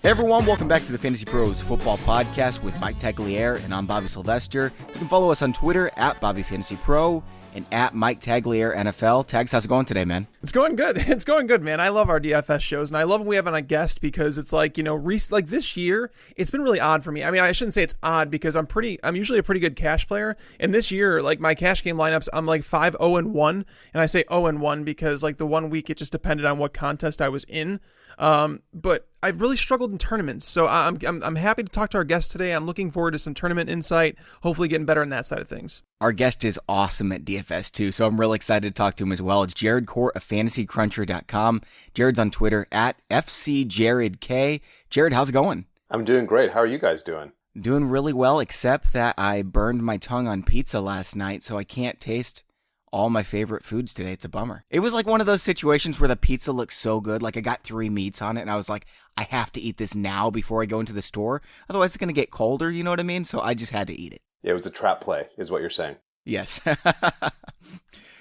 Hey everyone, welcome back to the Fantasy Pros Football Podcast with Mike Tagliere, and I'm Bobby Sylvester. You can follow us on Twitter at BobbyFantasyPro and at Mike Tagliere NFL. Tags, how's it going today, man? It's going good. It's going good, man. I love our DFS shows, and I love when we have on a guest because it's like, you know, like this year, it's been really odd for me. I mean, I shouldn't say it's odd because I'm usually a pretty good cash player, and this year, like my cash game lineups, I'm like 5-0-1, and I say 0-1 because like the 1 week it just depended on what contest I was in. But I've really struggled in tournaments, so I'm happy to talk to our guest today. I'm looking forward to some tournament insight, hopefully getting better on that side of things. Our guest is awesome at DFS too, so I'm really excited to talk to him as well. It's Jared Kwart of FantasyCruncher.com. Jared's on Twitter at FCJaredK. Jared, how's it going? I'm doing great. How are you guys doing? Doing really well, except that I burned my tongue on pizza last night, so I can't taste all my favorite foods today. It's a bummer. It was like one of those situations where the pizza looked so good. Like I got 3 meats on it and I was like, I have to eat this now before I go into the store. Otherwise it's going to get colder, you know what I mean? So I just had to eat it. Yeah, it was a trap play is what you're saying. Yes.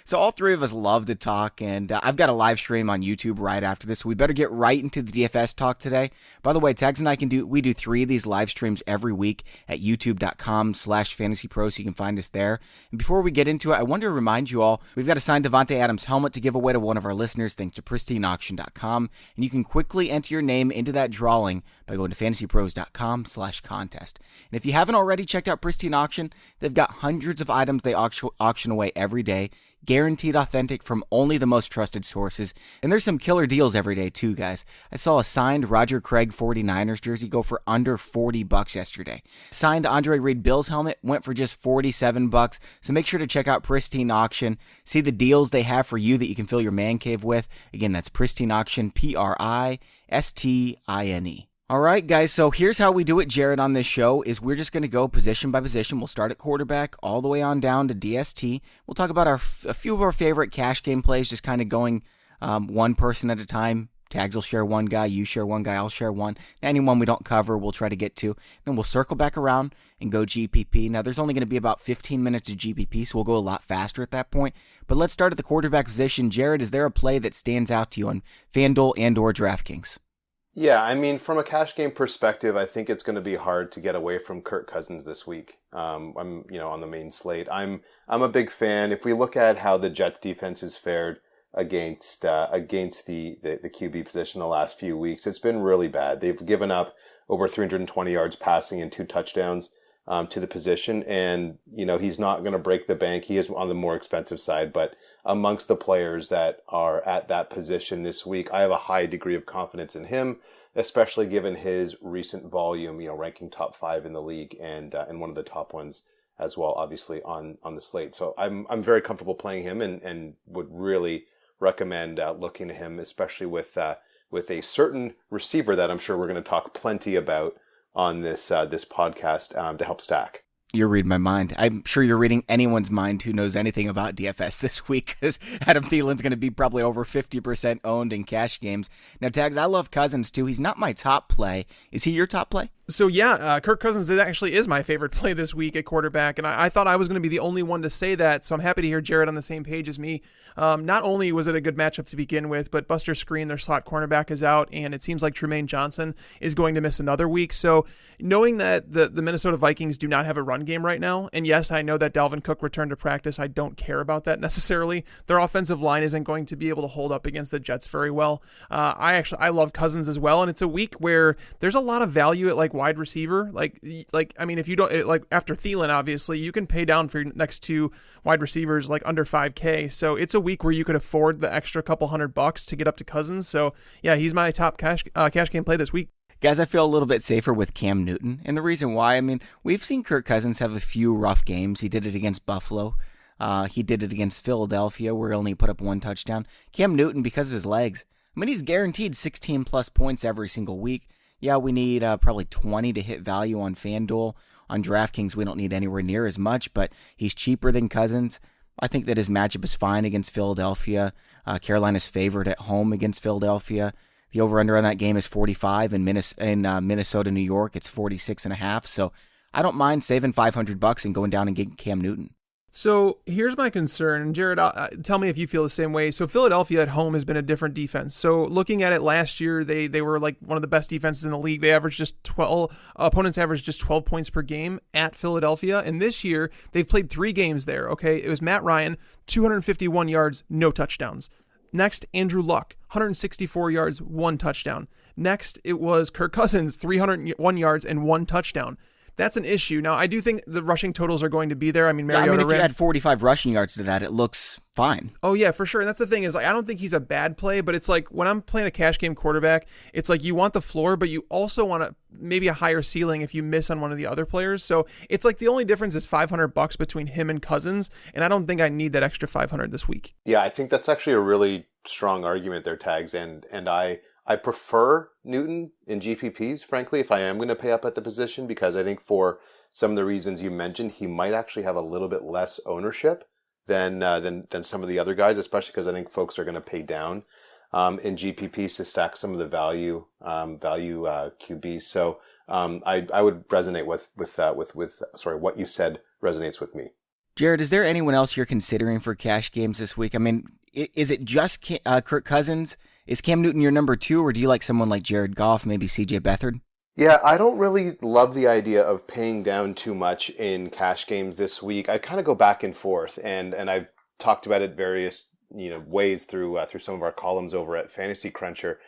So all three of us love to talk, and I've got a live stream on YouTube right after this. So we better get right into the DFS talk today. By the way, Tags and I we do 3 of these live streams every week at youtube.com/fantasypro, so you can find us there. And before we get into it, I wanted to remind you all, we've got a signed Davante Adams helmet to give away to one of our listeners thanks to pristineauction.com, and you can quickly enter your name into that drawing by going to fantasypros.com/contest. And if you haven't already checked out Pristine Auction, they've got hundreds of items they auction away every day, guaranteed authentic from only the most trusted sources. And there's some killer deals every day too, guys. I saw a signed Roger Craig 49ers jersey go for under $40 yesterday. Signed Andre Reed Bills helmet went for just $47. So make sure to check out Pristine Auction. See the deals they have for you that you can fill your man cave with. Again, that's Pristine Auction, Pristine. All right, guys, so here's how we do it, Jared, on this show, is we're just going to go position by position. We'll start at quarterback all the way on down to DST. We'll talk about a few of our favorite cash game plays, just kind of going one person at a time. Tags will share one guy, you share one guy, I'll share one. Anyone we don't cover, we'll try to get to. Then we'll circle back around and go GPP. Now, there's only going to be about 15 minutes of GPP, so we'll go a lot faster at that point. But let's start at the quarterback position. Jared, is there a play that stands out to you on FanDuel and or DraftKings? Yeah, I mean, from a cash game perspective, I think it's going to be hard to get away from Kirk Cousins this week. I'm, on the main slate. I'm a big fan. If we look at how the Jets defense has fared against the QB position the last few weeks, it's been really bad. They've given up over 320 yards passing and 2 touchdowns to the position, and he's not going to break the bank. He is on the more expensive side, but amongst the players that are at that position this week, I have a high degree of confidence in him, especially given his recent volume, ranking top 5 in the league and one of the top ones as well, obviously on the slate. So I'm very comfortable playing him and would really recommend looking to him, especially with a certain receiver that I'm sure we're going to talk plenty about on this podcast to help stack. You're reading my mind. I'm sure you're reading anyone's mind who knows anything about DFS this week, because Adam Thielen's going to be probably over 50% owned in cash games. Now, Tags, I love Cousins too. He's not my top play. Is he your top play? So yeah, Kirk Cousins actually is my favorite play this week at quarterback, and I thought I was going to be the only one to say that, so I'm happy to hear Jared on the same page as me. Not only was it a good matchup to begin with, but Buster Skrine, their slot cornerback, is out, and it seems like Trumaine Johnson is going to miss another week. So knowing that the Minnesota Vikings do not have a run game right now, and yes, I know that Dalvin Cook returned to practice. I don't care about that necessarily. Their offensive line isn't going to be able to hold up against the Jets very well. I love Cousins as well, and it's a week where there's a lot of value at like wide receiver. I mean, if you don't like after Thielen, obviously you can pay down for your next 2 wide receivers like under $5K. So it's a week where you could afford the extra couple $100 to get up to Cousins. So yeah, he's my top cash game play this week. Guys, I feel a little bit safer with Cam Newton, and the reason why, I mean, we've seen Kirk Cousins have a few rough games. He did it against Buffalo. He did it against Philadelphia, where he only put up 1 touchdown. Cam Newton, because of his legs, I mean, he's guaranteed 16-plus points every single week. Yeah, we need probably 20 to hit value on FanDuel. On DraftKings, we don't need anywhere near as much, but he's cheaper than Cousins. I think that his matchup is fine against Philadelphia. Carolina's favored at home against Philadelphia. The over-under on that game is 45. In Minnesota, New York, it's 46.5. So I don't mind saving $500 and going down and getting Cam Newton. So here's my concern, and Jared, tell me if you feel the same way. So Philadelphia at home has been a different defense. So looking at it last year, they were like one of the best defenses in the league. They averaged just 12, opponents averaged just 12 points per game at Philadelphia. And this year, they've played 3 games there, okay? It was Matt Ryan, 251 yards, no touchdowns. Next, Andrew Luck, 164 yards, 1 touchdown. Next, it was Kirk Cousins, 301 yards and 1 touchdown. That's an issue. Now, I do think the rushing totals are going to be there. I mean, Mariota if you add 45 rushing yards to that, it looks fine. Oh, yeah, for sure. And that's the thing is, like, I don't think he's a bad play, but it's like when I'm playing a cash game quarterback, it's like you want the floor, but you also want maybe a higher ceiling if you miss on one of the other players. So it's like the only difference is $500 between him and Cousins, and I don't think I need that extra $500 this week. Yeah, I think that's actually a really strong argument there, Tags, and I prefer Newton in GPPs, frankly, if I am going to pay up at the position, because I think for some of the reasons you mentioned, he might actually have a little bit less ownership than some of the other guys, especially because I think folks are going to pay down in GPPs to stack some of the value QBs. So I would resonate with what you said resonates with me. Jared, is there anyone else you're considering for cash games this week? I mean, is it just Kirk Cousins? Is Cam Newton your number 2, or do you like someone like Jared Goff, maybe CJ Beathard? Yeah, I don't really love the idea of paying down too much in cash games this week. I kind of go back and forth, and I've talked about it various ways through some of our columns over at Fantasy Cruncher.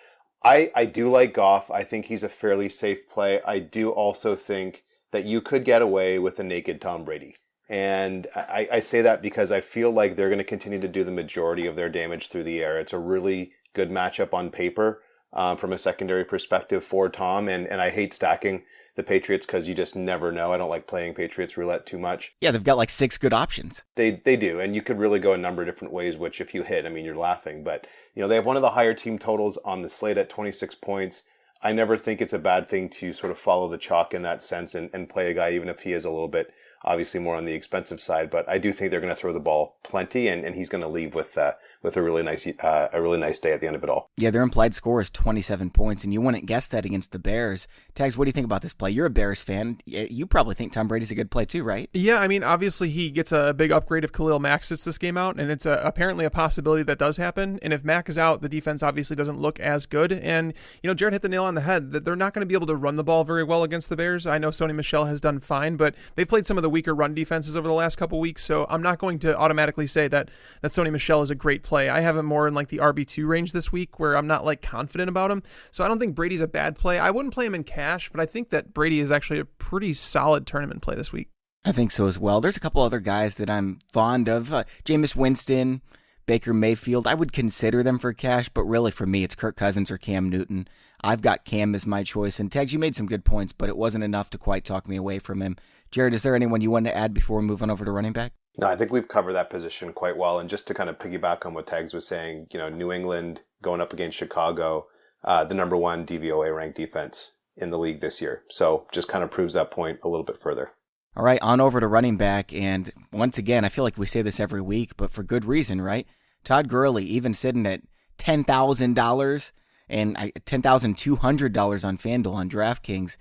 I do like Goff. I think he's a fairly safe play. I do also think that you could get away with a naked Tom Brady. And I say that because I feel like they're going to continue to do the majority of their damage through the air. It's a really good matchup on paper from a secondary perspective for Tom. And I hate stacking the Patriots because you just never know. I don't like playing Patriots roulette too much. Yeah, they've got like 6 good options. They do. And you could really go a number of different ways, which if you hit, I mean, you're laughing. But, they have one of the higher team totals on the slate at 26 points. I never think it's a bad thing to sort of follow the chalk in that sense and play a guy, even if he is a little bit obviously more on the expensive side. But I do think they're going to throw the ball plenty, and he's going to leave with a really nice day at the end of it all. Yeah, their implied score is 27 points, and you wouldn't guess that against the Bears. Tags, what do you think about this play? You're a Bears fan. You probably think Tom Brady's a good play too, right? Yeah, I mean, obviously he gets a big upgrade if Khalil Mack sits this game out, and it's apparently a possibility that does happen. And if Mack is out, the defense obviously doesn't look as good. And, Jared hit the nail on the head that they're not going to be able to run the ball very well against the Bears. I know Sony Michel has done fine, but they've played some of the weaker run defenses over the last couple weeks, so I'm not going to automatically say that Sony Michel is a great play. I have him more in like the RB2 range this week where I'm not like confident about him. So I don't think Brady's a bad play. I wouldn't play him in cash, but I think that Brady is actually a pretty solid tournament play this week. I think so as well. There's a couple other guys that I'm fond of. Jameis Winston, Baker Mayfield. I would consider them for cash, but really for me, it's Kirk Cousins or Cam Newton. I've got Cam as my choice. And Tags, you made some good points, but it wasn't enough to quite talk me away from him. Jared, is there anyone you want to add before we move on over to running back? No, I think we've covered that position quite well. And just to kind of piggyback on what Tags was saying, New England going up against Chicago, the number 1 DVOA ranked defense in the league this year. So just kind of proves that point a little bit further. All right, on over to running back. And once again, I feel like we say this every week, but for good reason, right? Todd Gurley, even sitting at $10,000 and $10,200 on FanDuel on DraftKings,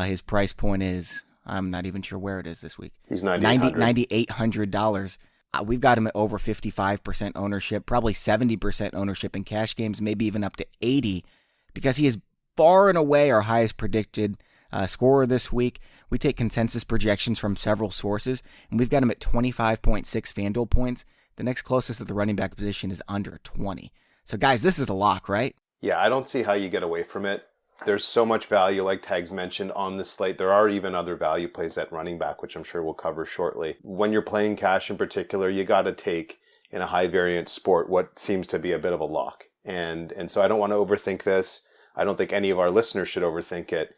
his price point is, I'm not even sure where it is this week. He's $9,800. We've got him at over 55% ownership, probably 70% ownership in cash games, maybe even up to 80%, because he is far and away our highest predicted scorer this week. We take consensus projections from several sources, and we've got him at 25.6 FanDuel points. The next closest at the running back position is under 20. So, guys, this is a lock, right? Yeah, I don't see how you get away from it. There's so much value, like Tags mentioned, on the slate. There are even other value plays at running back, which I'm sure we'll cover shortly. When you're playing cash in particular, you got to take, in a high variance sport, what seems to be a bit of a lock. And so I don't want to overthink this. I don't think any of our listeners should overthink it.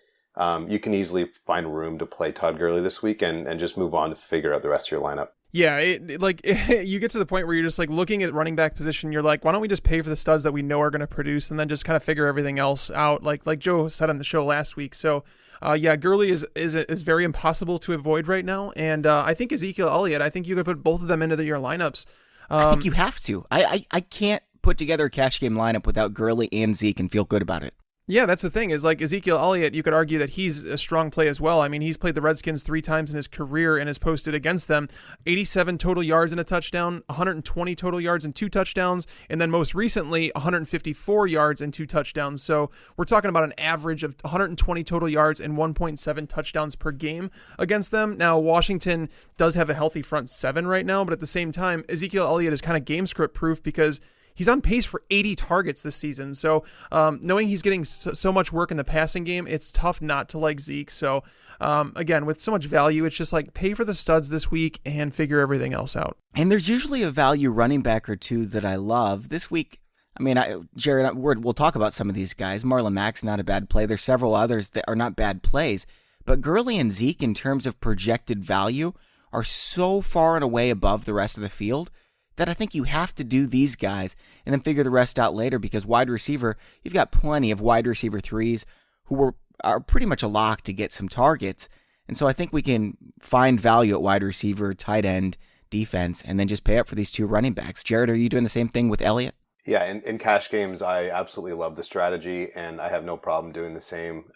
You can easily find room to play Todd Gurley this week and just move on to figure out the rest of your lineup. Yeah, you get to the point where you're just like looking at running back position. You're like, why don't we just pay for the studs that we know are going to produce, and then just kind of figure everything else out, like Joe said on the show last week. So, Gurley is very impossible to avoid right now, and I think Ezekiel Elliott. I think you could put both of them into your lineups. I think you have to. I can't put together a cash game lineup without Gurley and Zeke and feel good about it. Yeah, that's the thing is like Ezekiel Elliott, you could argue that he's a strong play as well. I mean, he's played the Redskins 3 times in his career and has posted against them 87 total yards and a touchdown, 120 total yards and 2 touchdowns, and then most recently 154 yards and 2 touchdowns. So we're talking about an average of 120 total yards and 1.7 touchdowns per game against them. Now, Washington does have a healthy front 7 right now, but at the same time, Ezekiel Elliott is kind of game script proof because he's on pace for 80 targets this season. So knowing he's getting so much work in the passing game, it's tough not to like Zeke. So again, with so much value, it's just like pay for the studs this week and figure everything else out. And there's usually a value running back or two that I love. This week, I mean, Jared, we'll talk about some of these guys. Marlon Mack's not a bad play. There's several others that are not bad plays. But Gurley and Zeke, in terms of projected value, are so far and away above the rest of the field that I think you have to do these guys and then figure the rest out later, because wide receiver, you've got plenty of wide receiver 3s who are pretty much a lock to get some targets. And so I think we can find value at wide receiver, tight end, defense, and then just pay up for these 2 running backs. Jared, are you doing the same thing with Elliott? Yeah, in cash games, I absolutely love the strategy, and I have no problem doing the same.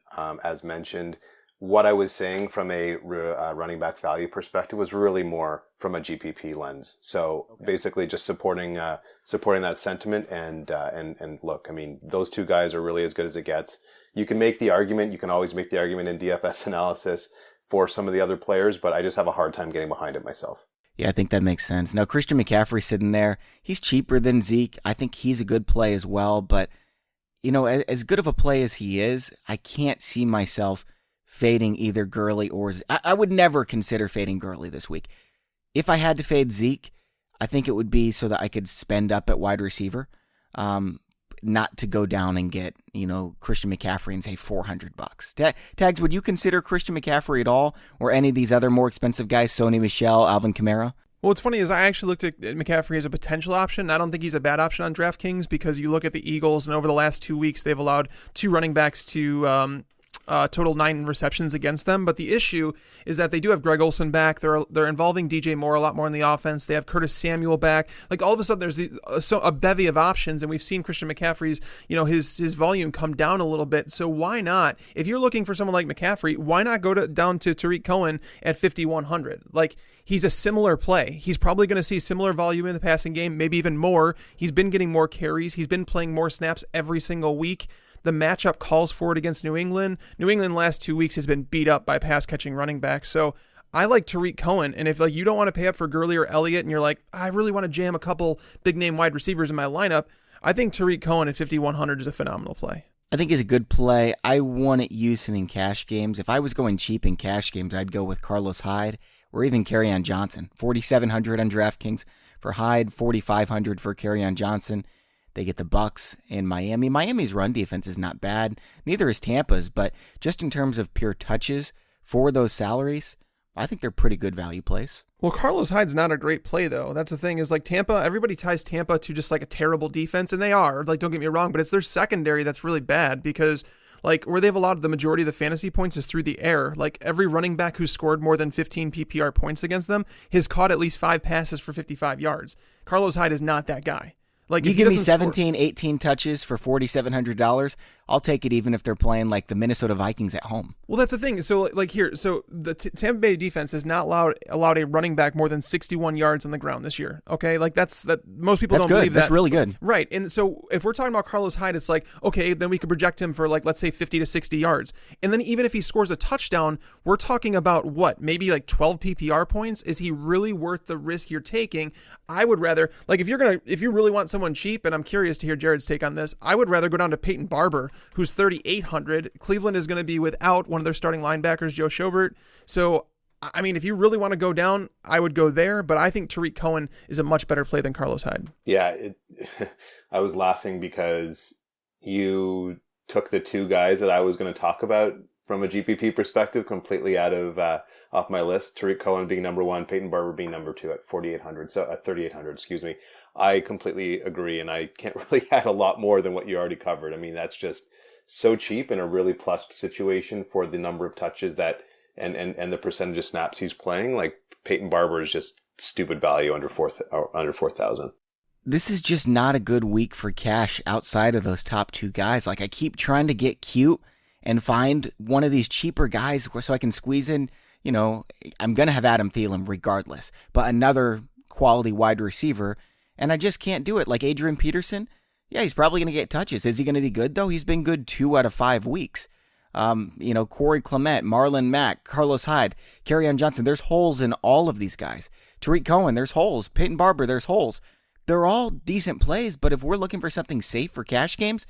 As mentioned, what I was saying from a running back value perspective was really more from a GPP lens. So basically just supporting that sentiment and look, I mean, those 2 guys are really as good as it gets. You can make the argument, you can always make the argument in DFS analysis for some of the other players, but I just have a hard time getting behind it myself. Yeah, I think that makes sense. Now, Christian McCaffrey sitting there, he's cheaper than Zeke. I think he's a good play as well, but you know, as good of a play as he is, I can't see myself fading either Gurley or I would never consider fading Gurley this week. If I had to fade Zeke, I think it would be so that I could spend up at wide receiver, not to go down and get, you know, Christian McCaffrey and say $400. Tags, would you consider Christian McCaffrey at all, or any of these other more expensive guys, Sony Michel, Alvin Kamara? Well, what's funny is I actually looked at McCaffrey as a potential option. I don't think he's a bad option on DraftKings because you look at the Eagles, and over the last 2 weeks, they've allowed 2 running backs to total 9 receptions against them. But the issue is that they do have Greg Olsen back. They're involving DJ Moore a lot more in the offense. They have Curtis Samuel back. Like all of a sudden, there's a bevy of options, and we've seen Christian McCaffrey's, you know, his volume come down a little bit. So why not? If you're looking for someone like McCaffrey, why not go down to Tariq Cohen at 5,100? Like, he's a similar play. He's probably going to see similar volume in the passing game, maybe even more. He's been getting more carries. He's been playing more snaps every single week. The matchup calls for it against New England. New England last 2 weeks has been beat up by pass-catching running backs. So I like Tariq Cohen. And if like you don't want to pay up for Gurley or Elliott and you're like, I really want to jam a couple big-name wide receivers in my lineup, I think Tariq Cohen at 5,100 is a phenomenal play. I think he's a good play. I wouldn't use him in cash games. If I was going cheap in cash games, I'd go with Carlos Hyde or even Kerryon Johnson. 4,700 on DraftKings for Hyde, 4,500 for Kerryon Johnson. They get the Bucs in Miami. Miami's run defense is not bad. Neither is Tampa's, but just in terms of pure touches for those salaries, I think they're pretty good value plays. Well, Carlos Hyde's not a great play, though. That's the thing is like Tampa, everybody ties Tampa to just like a terrible defense, and they are. Like, don't get me wrong, but it's their secondary that's really bad because like where they've allowed the majority of the fantasy points is through the air. Like every running back who scored more than 15 PPR points against them has caught at least 5 passes for 55 yards. Carlos Hyde is not that guy. Like you give me 17, 18 touches for $4,700, I'll take it even if they're playing like the Minnesota Vikings at home. Well, that's the thing. So like here, so the Tampa Bay defense has not allowed a running back more than 61 yards on the ground this year. Okay, like that. Most people don't believe that. That's really good. Right. And so if we're talking about Carlos Hyde, it's like, okay, then we could project him for like, let's say 50 to 60 yards. And then even if he scores a touchdown, we're talking about what, maybe like 12 PPR points. Is he really worth the risk you're taking? I would rather, like if you really want someone cheap, and I'm curious to hear Jared's take on this, I would rather go down to Peyton Barber, who's 3,800. Cleveland is going to be without one of their starting linebackers, Joe Schobert. So, I mean, if you really want to go down, I would go there, but I think Tariq Cohen is a much better play than Carlos Hyde. Yeah, I was laughing because you took the 2 guys that I was going to talk about from a GPP perspective completely out of off my list. Tariq Cohen being number 1, Peyton Barber being number 2 at 4,800. So at 3,800, excuse me. I completely agree, and I can't really add a lot more than what you already covered. I mean, that's just so cheap and a really plus situation for the number of touches that and the percentage of snaps he's playing. Like Peyton Barber is just stupid value under 4,000. This is just not a good week for cash outside of those top two guys. Like, I keep trying to get cute and find one of these cheaper guys so I can squeeze in, I'm going to have Adam Thielen regardless, but another quality wide receiver, and I just can't do it. Like Adrian Peterson, yeah, he's probably going to get touches. Is he going to be good, though? He's been good 2 out of 5 weeks. Corey Clement, Marlon Mack, Carlos Hyde, Kerryon Johnson, there's holes in all of these guys. Tariq Cohen, there's holes. Peyton Barber, there's holes. They're all decent plays, but if we're looking for something safe for cash games,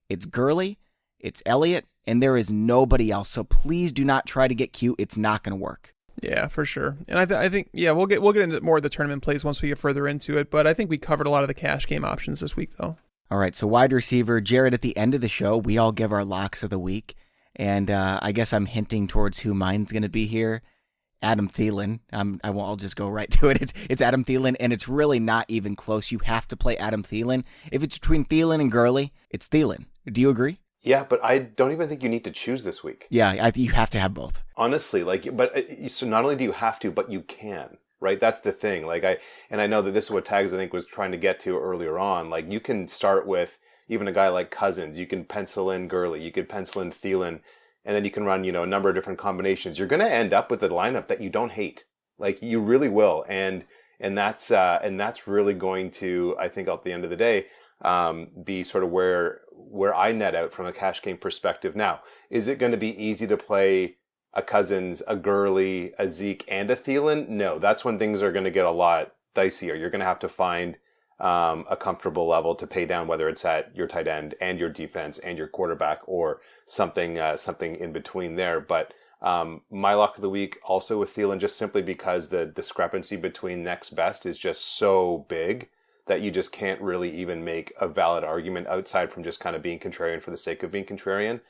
it's Gurley, it's Elliott, and there is nobody else. So please do not try to get cute. It's not going to work. Yeah, for sure. And I think we'll get into more of the tournament plays once we get further into it, but I think we covered a lot of the cash game options this week, though. All right, so wide receiver, Jared, at the end of the show, we all give our locks of the week, and I guess I'm hinting towards who mine's going to be here. Adam Thielen. I'll just go right to it. It's Adam Thielen, and it's really not even close. You have to play Adam Thielen. If it's between Thielen and Gurley, it's Thielen. Do you agree? Yeah, but I don't even think you need to choose this week. Yeah, you have to have both. Honestly, so not only do you have to, but you can, right? That's the thing. I know that this is what Tags, I think, was trying to get to earlier on. Like, you can start with even a guy like Cousins. You can pencil in Gurley. You could pencil in Thielen. And then you can run, a number of different combinations. You're going to end up with a lineup that you don't hate. Like, you really will. And that's really going to, I think, at the end of the day, be sort of where I net out from a cash game perspective. Now, is it going to be easy to play a Cousins, a Gurley, a Zeke, and a Thielen? No, that's when things are going to get a lot dicier. You're going to have to find a comfortable level to pay down, whether it's at your tight end and your defense and your quarterback or something in between there. But my lock of the week also with Thielen, just simply because the discrepancy between next best is just so big that you just can't really even make a valid argument outside from just kind of being contrarian for the sake of being contrarian.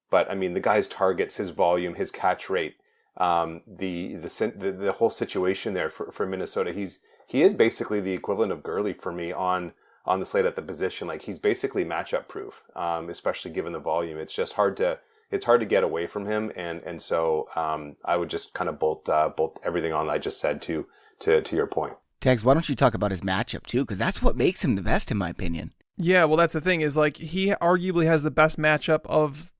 But I mean, the guy's targets, his volume, his catch rate, the whole situation there for Minnesota, he is basically the equivalent of Gurley for me on the slate at the position. Like, he's basically matchup proof, especially given the volume. It's just hard to get away from him. And so, I would just kind of bolt everything on I just said to your point. Tags, why don't you talk about his matchup too? Because that's what makes him the best, in my opinion. Yeah, well, that's the thing is, like, he arguably has the best matchup of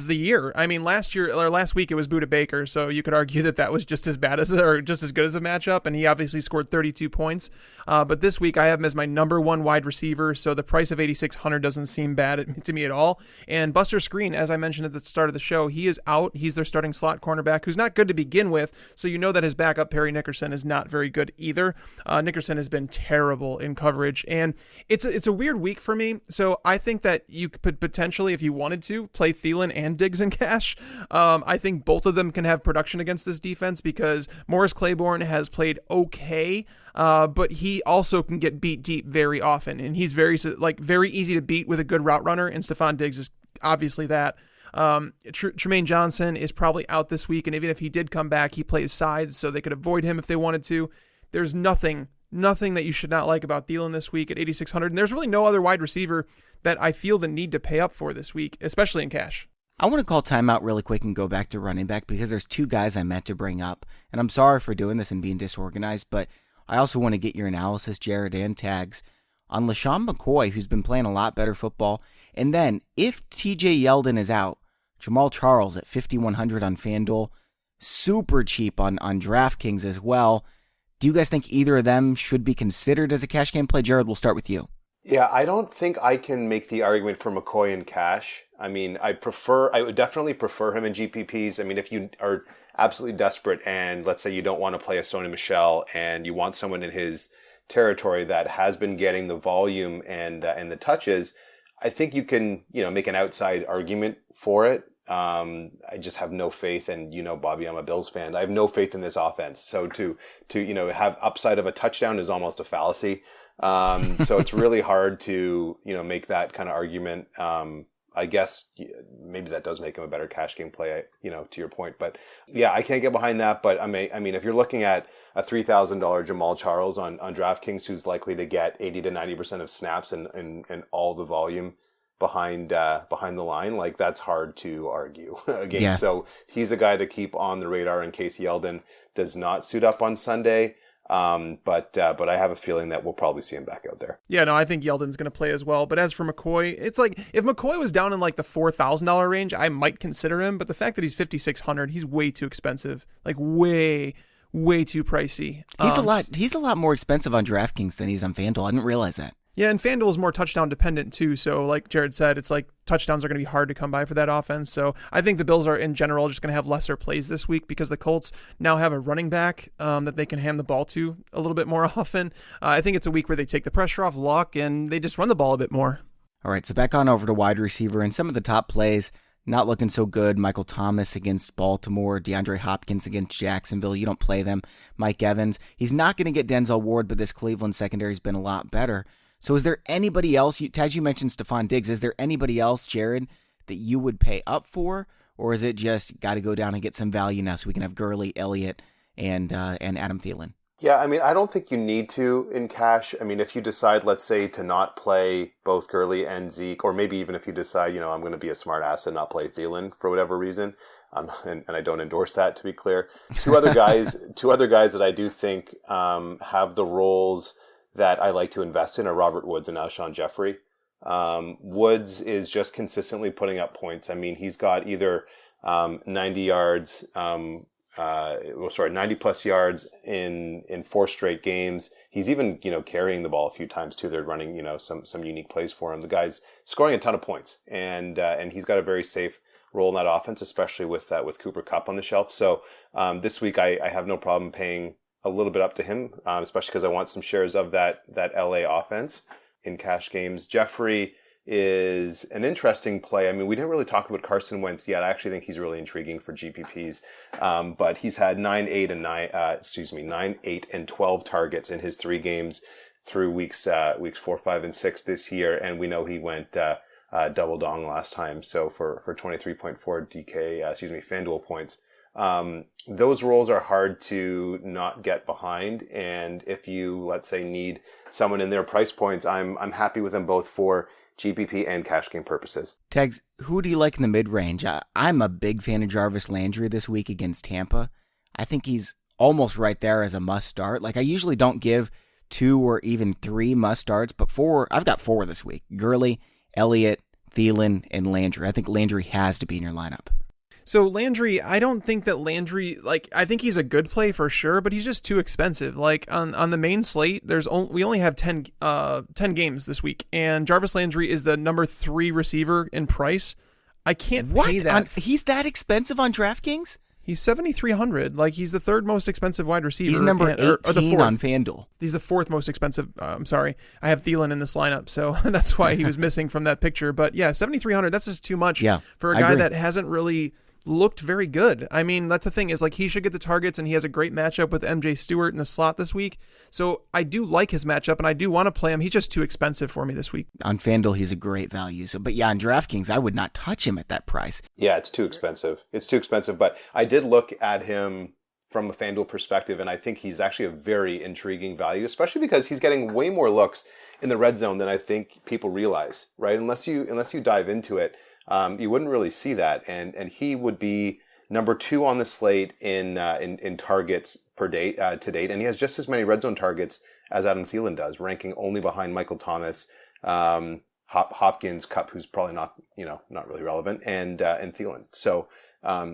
the year. I mean, last week it was Budda Baker, so you could argue that was just as bad or just as good as a matchup, and he obviously scored 32 points. But this week I have him as my number one wide receiver, so the price of $8,600 doesn't seem bad to me at all. And Buster Skrine, as I mentioned at the start of the show, he is out. He's their starting slot cornerback, who's not good to begin with, so you know that his backup, Perry Nickerson, is not very good either. Nickerson has been terrible in coverage, and it's a weird week for me, so I think that you could potentially, if you wanted to, play Thielen and Diggs in cash. I think both of them can have production against this defense because Morris Claiborne has played okay, but he also can get beat deep very often, and he's very easy to beat with a good route runner, and Stephon Diggs is obviously that. Tremaine Johnson is probably out this week, and even if he did come back, he plays sides, so they could avoid him if they wanted to. There's nothing that you should not like about Thielen this week at $8,600, and there's really no other wide receiver that I feel the need to pay up for this week, especially in cash. I want to call timeout really quick and go back to running back because there's 2 guys I meant to bring up, and I'm sorry for doing this and being disorganized, but I also want to get your analysis, Jared and Tags, on LaShawn McCoy, who's been playing a lot better football. And then, if TJ Yeldon is out, Jamal Charles at $5,100 on FanDuel, super cheap on DraftKings as well. Do you guys think either of them should be considered as a cash game play? Jared, we'll start with you. Yeah, I don't think I can make the argument for McCoy in cash. I mean, I would definitely prefer him in GPPs. I mean, if you are absolutely desperate and let's say you don't want to play a Sony Michel and you want someone in his territory that has been getting the volume and the touches, I think you can, make an outside argument for it. I just have no faith, and Bobby, I'm a Bills fan. I have no faith in this offense. So to have upside of a touchdown is almost a fallacy. So it's really hard to, make that kind of argument. I guess maybe that does make him a better cash game play, to your point. But yeah, I can't get behind that. But I mean, if you're looking at a $3,000 Jamal Charles on DraftKings, who's likely to get 80 to 90% of snaps and all the volume behind the line, like, that's hard to argue against. Yeah. So he's a guy to keep on the radar in case Yeldon does not suit up on Sunday. But I have a feeling that we'll probably see him back out there. Yeah, no, I think Yeldon's going to play as well. But as for McCoy, it's like if McCoy was down in like the $4,000 range, I might consider him. But the fact that he's $5,600, he's way too expensive, like way too pricey. He's a lot more expensive on DraftKings than he's on FanDuel. I didn't realize that. Yeah, and FanDuel is more touchdown dependent too. So like Jared said, it's like touchdowns are going to be hard to come by for that offense. So I think the Bills are in general just going to have lesser plays this week because the Colts now have a running back that they can hand the ball to a little bit more often. I think it's a week where they take the pressure off Luck and they just run the ball a bit more. All right, so back on over to wide receiver and some of the top plays. Not looking so good. Michael Thomas against Baltimore. DeAndre Hopkins against Jacksonville. You don't play them. Mike Evans. He's not going to get Denzel Ward, but this Cleveland secondary has been a lot better. So is there anybody else, Taz, you mentioned Stephon Diggs, is there anybody else, Jared, that you would pay up for? Or is it just got to go down and get some value now so we can have Gurley, Elliott, and Adam Thielen? Yeah, I mean, I don't think you need to in cash. I mean, if you decide, let's say, to not play both Gurley and Zeke, or maybe even if you decide, I'm going to be a smart ass and not play Thielen for whatever reason, and I don't endorse that, to be clear. Two other guys that I do think have the roles that I like to invest in are Robert Woods and Alshon Jeffrey. Woods is just consistently putting up points. I mean, he's got either 90 yards, 90 plus yards in 4 straight games. He's even, carrying the ball a few times too. They're running, some unique plays for him. The guy's scoring a ton of points, and he's got a very safe role in that offense, especially with Cooper Kupp on the shelf. So this week I have no problem paying a little bit up to him, especially because I want some shares of that LA offense in cash games. Jeffrey is an interesting play. I mean, we didn't really talk about Carson Wentz yet. I actually think he's really intriguing for GPPs. But he's had 9, 8, and 12 targets in his 3 games through weeks 4, 5, and 6 this year. And we know he went double dong last time. So for 23.4 FanDuel points. Those roles are hard to not get behind. And if you, let's say, need someone in their price points, I'm happy with them both for GPP and cash game purposes. Tags, who do you like in the mid-range? I'm a big fan of Jarvis Landry this week against Tampa. I think he's almost right there as a must-start. Like, I usually don't give 2 or even 3 must-starts, but 4, I've got 4 this week. Gurley, Elliott, Thielen, and Landry. I think Landry has to be in your lineup. So Landry, I don't think that Landry, I think he's a good play for sure, but he's just too expensive. Like on the main slate, we only have 10 games this week, and Jarvis Landry is the number 3 receiver in price. I can't pay that. He's that expensive on DraftKings? He's $7,300. Like, he's the 3rd most expensive wide receiver. He's number 18 or the 4th. on FanDuel. He's the 4th most expensive. I'm sorry. I have Thielen in this lineup, so that's why he was missing from that picture. But yeah, $7,300, that's just too much for a guy that hasn't really looked very good. I mean, that's the thing is, like, he should get the targets, and he has a great matchup with MJ Stewart in the slot this week. So I do like his matchup, and I do want to play him. He's just too expensive for me this week. On FanDuel, he's a great value. So, but yeah, on DraftKings, I would not touch him at that price. Yeah, it's too expensive. But I did look at him from a FanDuel perspective, and I think he's actually a very intriguing value, especially because he's getting way more looks in the red zone than I think people realize, right? Unless you dive into it. You wouldn't really see that, and he would be number 2 on the slate in targets to date, and he has just as many red zone targets as Adam Thielen does, ranking only behind Michael Thomas, Hopkins, Kupp, who's probably not really relevant, and Thielen. So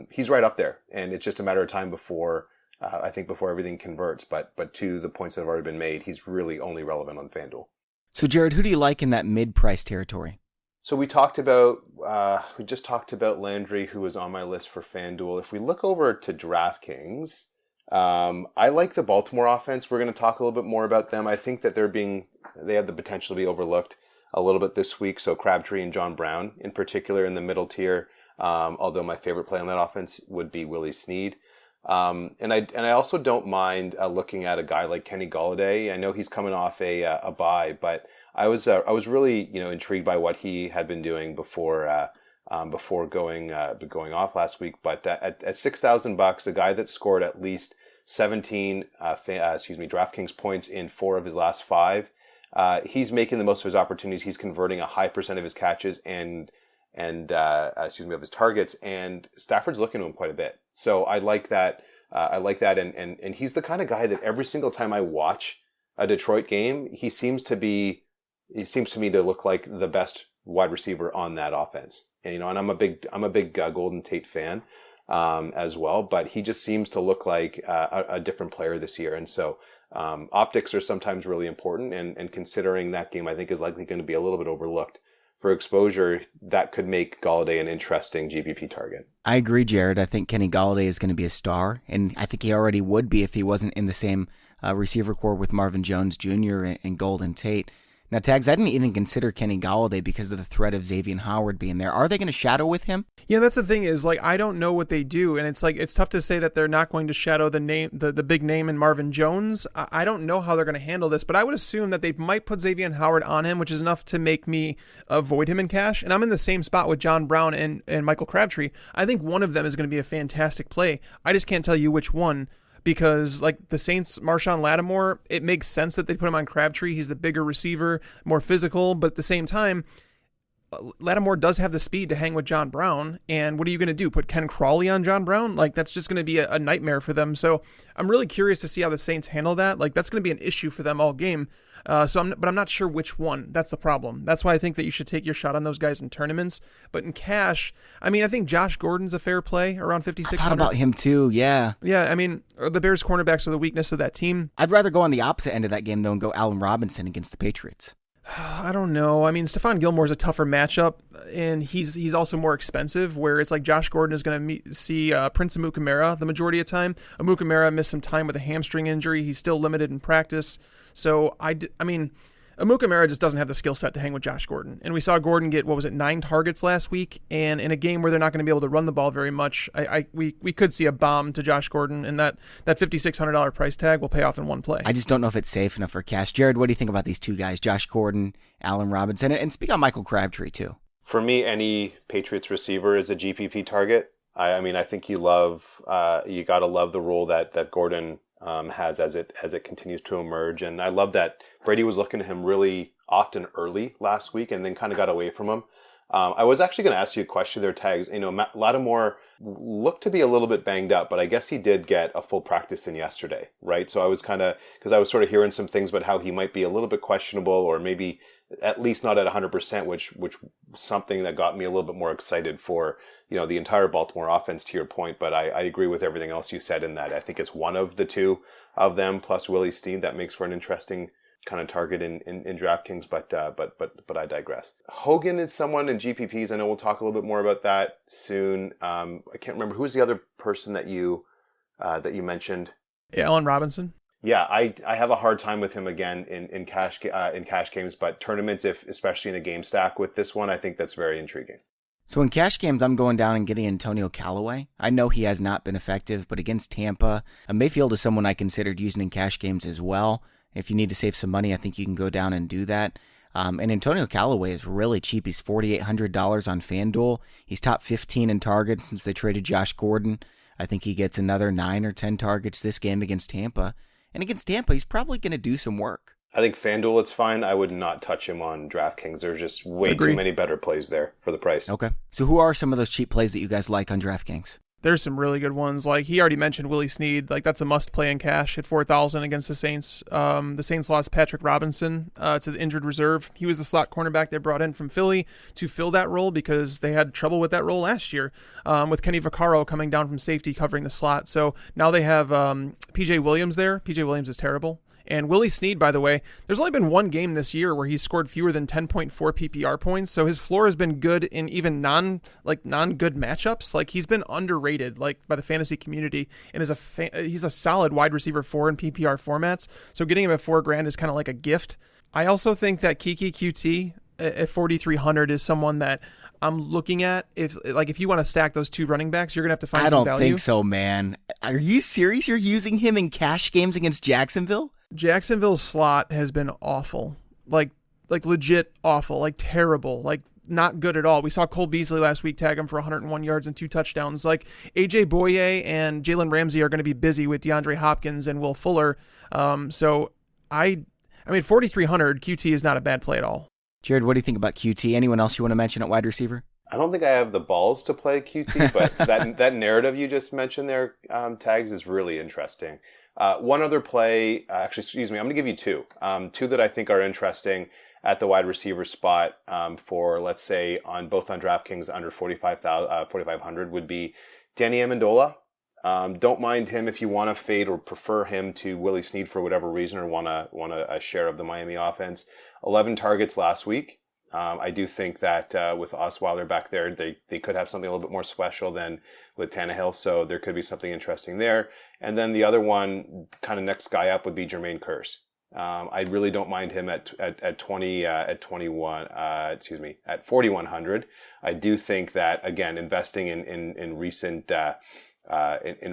he's right up there, and it's just a matter of time before everything converts. But to the points that have already been made, he's really only relevant on FanDuel. So Jared, who do you like in that mid-price territory? So we just talked about Landry, who was on my list for FanDuel. If we look over to DraftKings, I like the Baltimore offense. We're going to talk a little bit more about them. I think that they have the potential to be overlooked a little bit this week. So Crabtree and John Brown in particular in the middle tier. Although my favorite play on that offense would be Willie Snead. And I also don't mind looking at a guy like Kenny Golladay. I know he's coming off a bye, but I was really intrigued by what he had been doing before going off last week. But at $6,000, a guy that scored at least 17 DraftKings points in 4 of his last 5, he's making the most of his opportunities. He's converting a high percent of his catches of his targets, and Stafford's looking to him quite a bit. So I like that I like that. And he's the kind of guy that every single time I watch a Detroit game, he seems to me to look like the best wide receiver on that offense. And, and I'm a big Golden Tate fan, as well, but he just seems to look like a different player this year. And so, optics are sometimes really important, and considering that game, I think is likely going to be a little bit overlooked. For exposure, that could make Galladay an interesting GPP target. I agree, Jared. I think Kenny Galladay is going to be a star, and I think he already would be if he wasn't in the same receiver corps with Marvin Jones Jr. and Golden Tate. Now, Tags, I didn't even consider Kenny Galladay because of the threat of Xavier Howard being there. Are they going to shadow with him? Yeah, that's the thing is, I don't know what they do, and it's tough to say that they're not going to shadow the big name in Marvin Jones. I don't know how they're going to handle this, but I would assume that they might put Xavier Howard on him, which is enough to make me avoid him in cash. And I'm in the same spot with John Brown and Michael Crabtree. I think one of them is going to be a fantastic play. I just can't tell you which one. Because the Saints, Marshawn Lattimore, it makes sense that they put him on Crabtree. He's the bigger receiver, more physical, but at the same time, Lattimore does have the speed to hang with John Brown. And what are you going to do? Put Ken Crawley on John Brown? That's just going to be a nightmare for them. So I'm really curious to see how the Saints handle that. That's going to be an issue for them all game. But I'm not sure which one. That's the problem. That's why I think that you should take your shot on those guys in tournaments. But in cash, I think Josh Gordon's a fair play around 5,600. I thought about him too, yeah. Yeah, the Bears cornerbacks are the weakness of that team. I'd rather go on the opposite end of that game, though, and go Allen Robinson against the Patriots. I don't know. Stephon Gilmore's a tougher matchup, and he's also more expensive, whereas Josh Gordon is going to see Prince Amukamara the majority of the time. Amukamara missed some time with a hamstring injury. He's still limited in practice. So, Amukamara just doesn't have the skill set to hang with Josh Gordon. And we saw Gordon get, 9 targets last week. And in a game where they're not going to be able to run the ball very much, we could see a bomb to Josh Gordon, and that $5,600 price tag will pay off in one play. I just don't know if it's safe enough for cash. Jared, what do you think about these two guys, Josh Gordon, Allen Robinson? And speak on Michael Crabtree, too. For me, any Patriots receiver is a GPP target. I think you got to love the role that Gordon has as it continues to emerge. And I love that Brady was looking at him really often early last week and then kind of got away from him. I was actually going to ask you a question there, Tags. Lattimore looked to be a little bit banged up, but I guess he did get a full practice in yesterday, right? So I was because I was sort of hearing some things about how he might be a little bit questionable, or maybe at least not at 100%, which something that got me a little bit more excited for, the entire Baltimore offense, to your point. But I agree with everything else you said in that. I think it's one of the two of them plus Willie Snead that makes for an interesting kind of target in DraftKings, but I digress. Hogan is someone in GPPs. I know we'll talk a little bit more about that soon. I can't remember who's the other person that you mentioned. Yeah, Allen Robinson. Yeah, I have a hard time with him again in cash games, but tournaments, especially in a game stack with this one, I think that's very intriguing. So in cash games, I'm going down and getting Antonio Callaway. I know he has not been effective, but against Tampa, Mayfield is someone I considered using in cash games as well. If you need to save some money, I think you can go down and do that. And Antonio Callaway is really cheap. He's $4,800 on FanDuel. He's top 15 in targets since they traded Josh Gordon. I think he gets another 9 or 10 targets this game against Tampa. And against Tampa, he's probably going to do some work. I think FanDuel, it's fine. I would not touch him on DraftKings. There's just way too many better plays there for the price. Okay. So who are some of those cheap plays that you guys like on DraftKings? There's some really good ones. He already mentioned Willie Snead. That's a must play in cash at 4,000 against the Saints. The Saints lost Patrick Robinson to the injured reserve. He was the slot cornerback they brought in from Philly to fill that role because they had trouble with that role last year with Kenny Vaccaro coming down from safety covering the slot. So now they have P.J. Williams there. P.J. Williams is terrible. And Willie Snead, by the way, there's only been one game this year where he's scored fewer than 10.4 PPR points. So his floor has been good in even non-good matchups. He's been underrated by the fantasy community, and he's a solid wide receiver 4 in PPR formats. So getting him at $4,000 is kind of like a gift. I also think that Kiki QT at 4,300 is someone that I'm looking at. If you want to stack those two running backs, you're gonna have to find some value. I don't think so, man. Are you serious? You're using him in cash games against Jacksonville? Jacksonville's slot has been awful, like legit awful, terrible, not good at all. We saw Cole Beasley last week tag him for 101 yards and 2 touchdowns. AJ Boye and Jalen Ramsey are going to be busy with DeAndre Hopkins and Will Fuller. So 4,300 QT is not a bad play at all. Jared, what do you think about QT? Anyone else you want to mention at wide receiver? I don't think I have the balls to play QT, but that narrative you just mentioned there, Tags, is really interesting. One other play, actually, excuse me, I'm going to give you two. Two that I think are interesting at the wide receiver spot for, let's say, on DraftKings under 4,500 would be Danny Amendola. Don't mind him if you want to fade or prefer him to Willie Snead for whatever reason, or want a share of the Miami offense. 11 targets last week. I do think that with Osweiler back there, they could have something a little bit more special than with Tannehill, so there could be something interesting there. And then the other one, kind of next guy up, would be Jermaine Kearse. I really don't mind him at 4,100. I do think that, again, investing in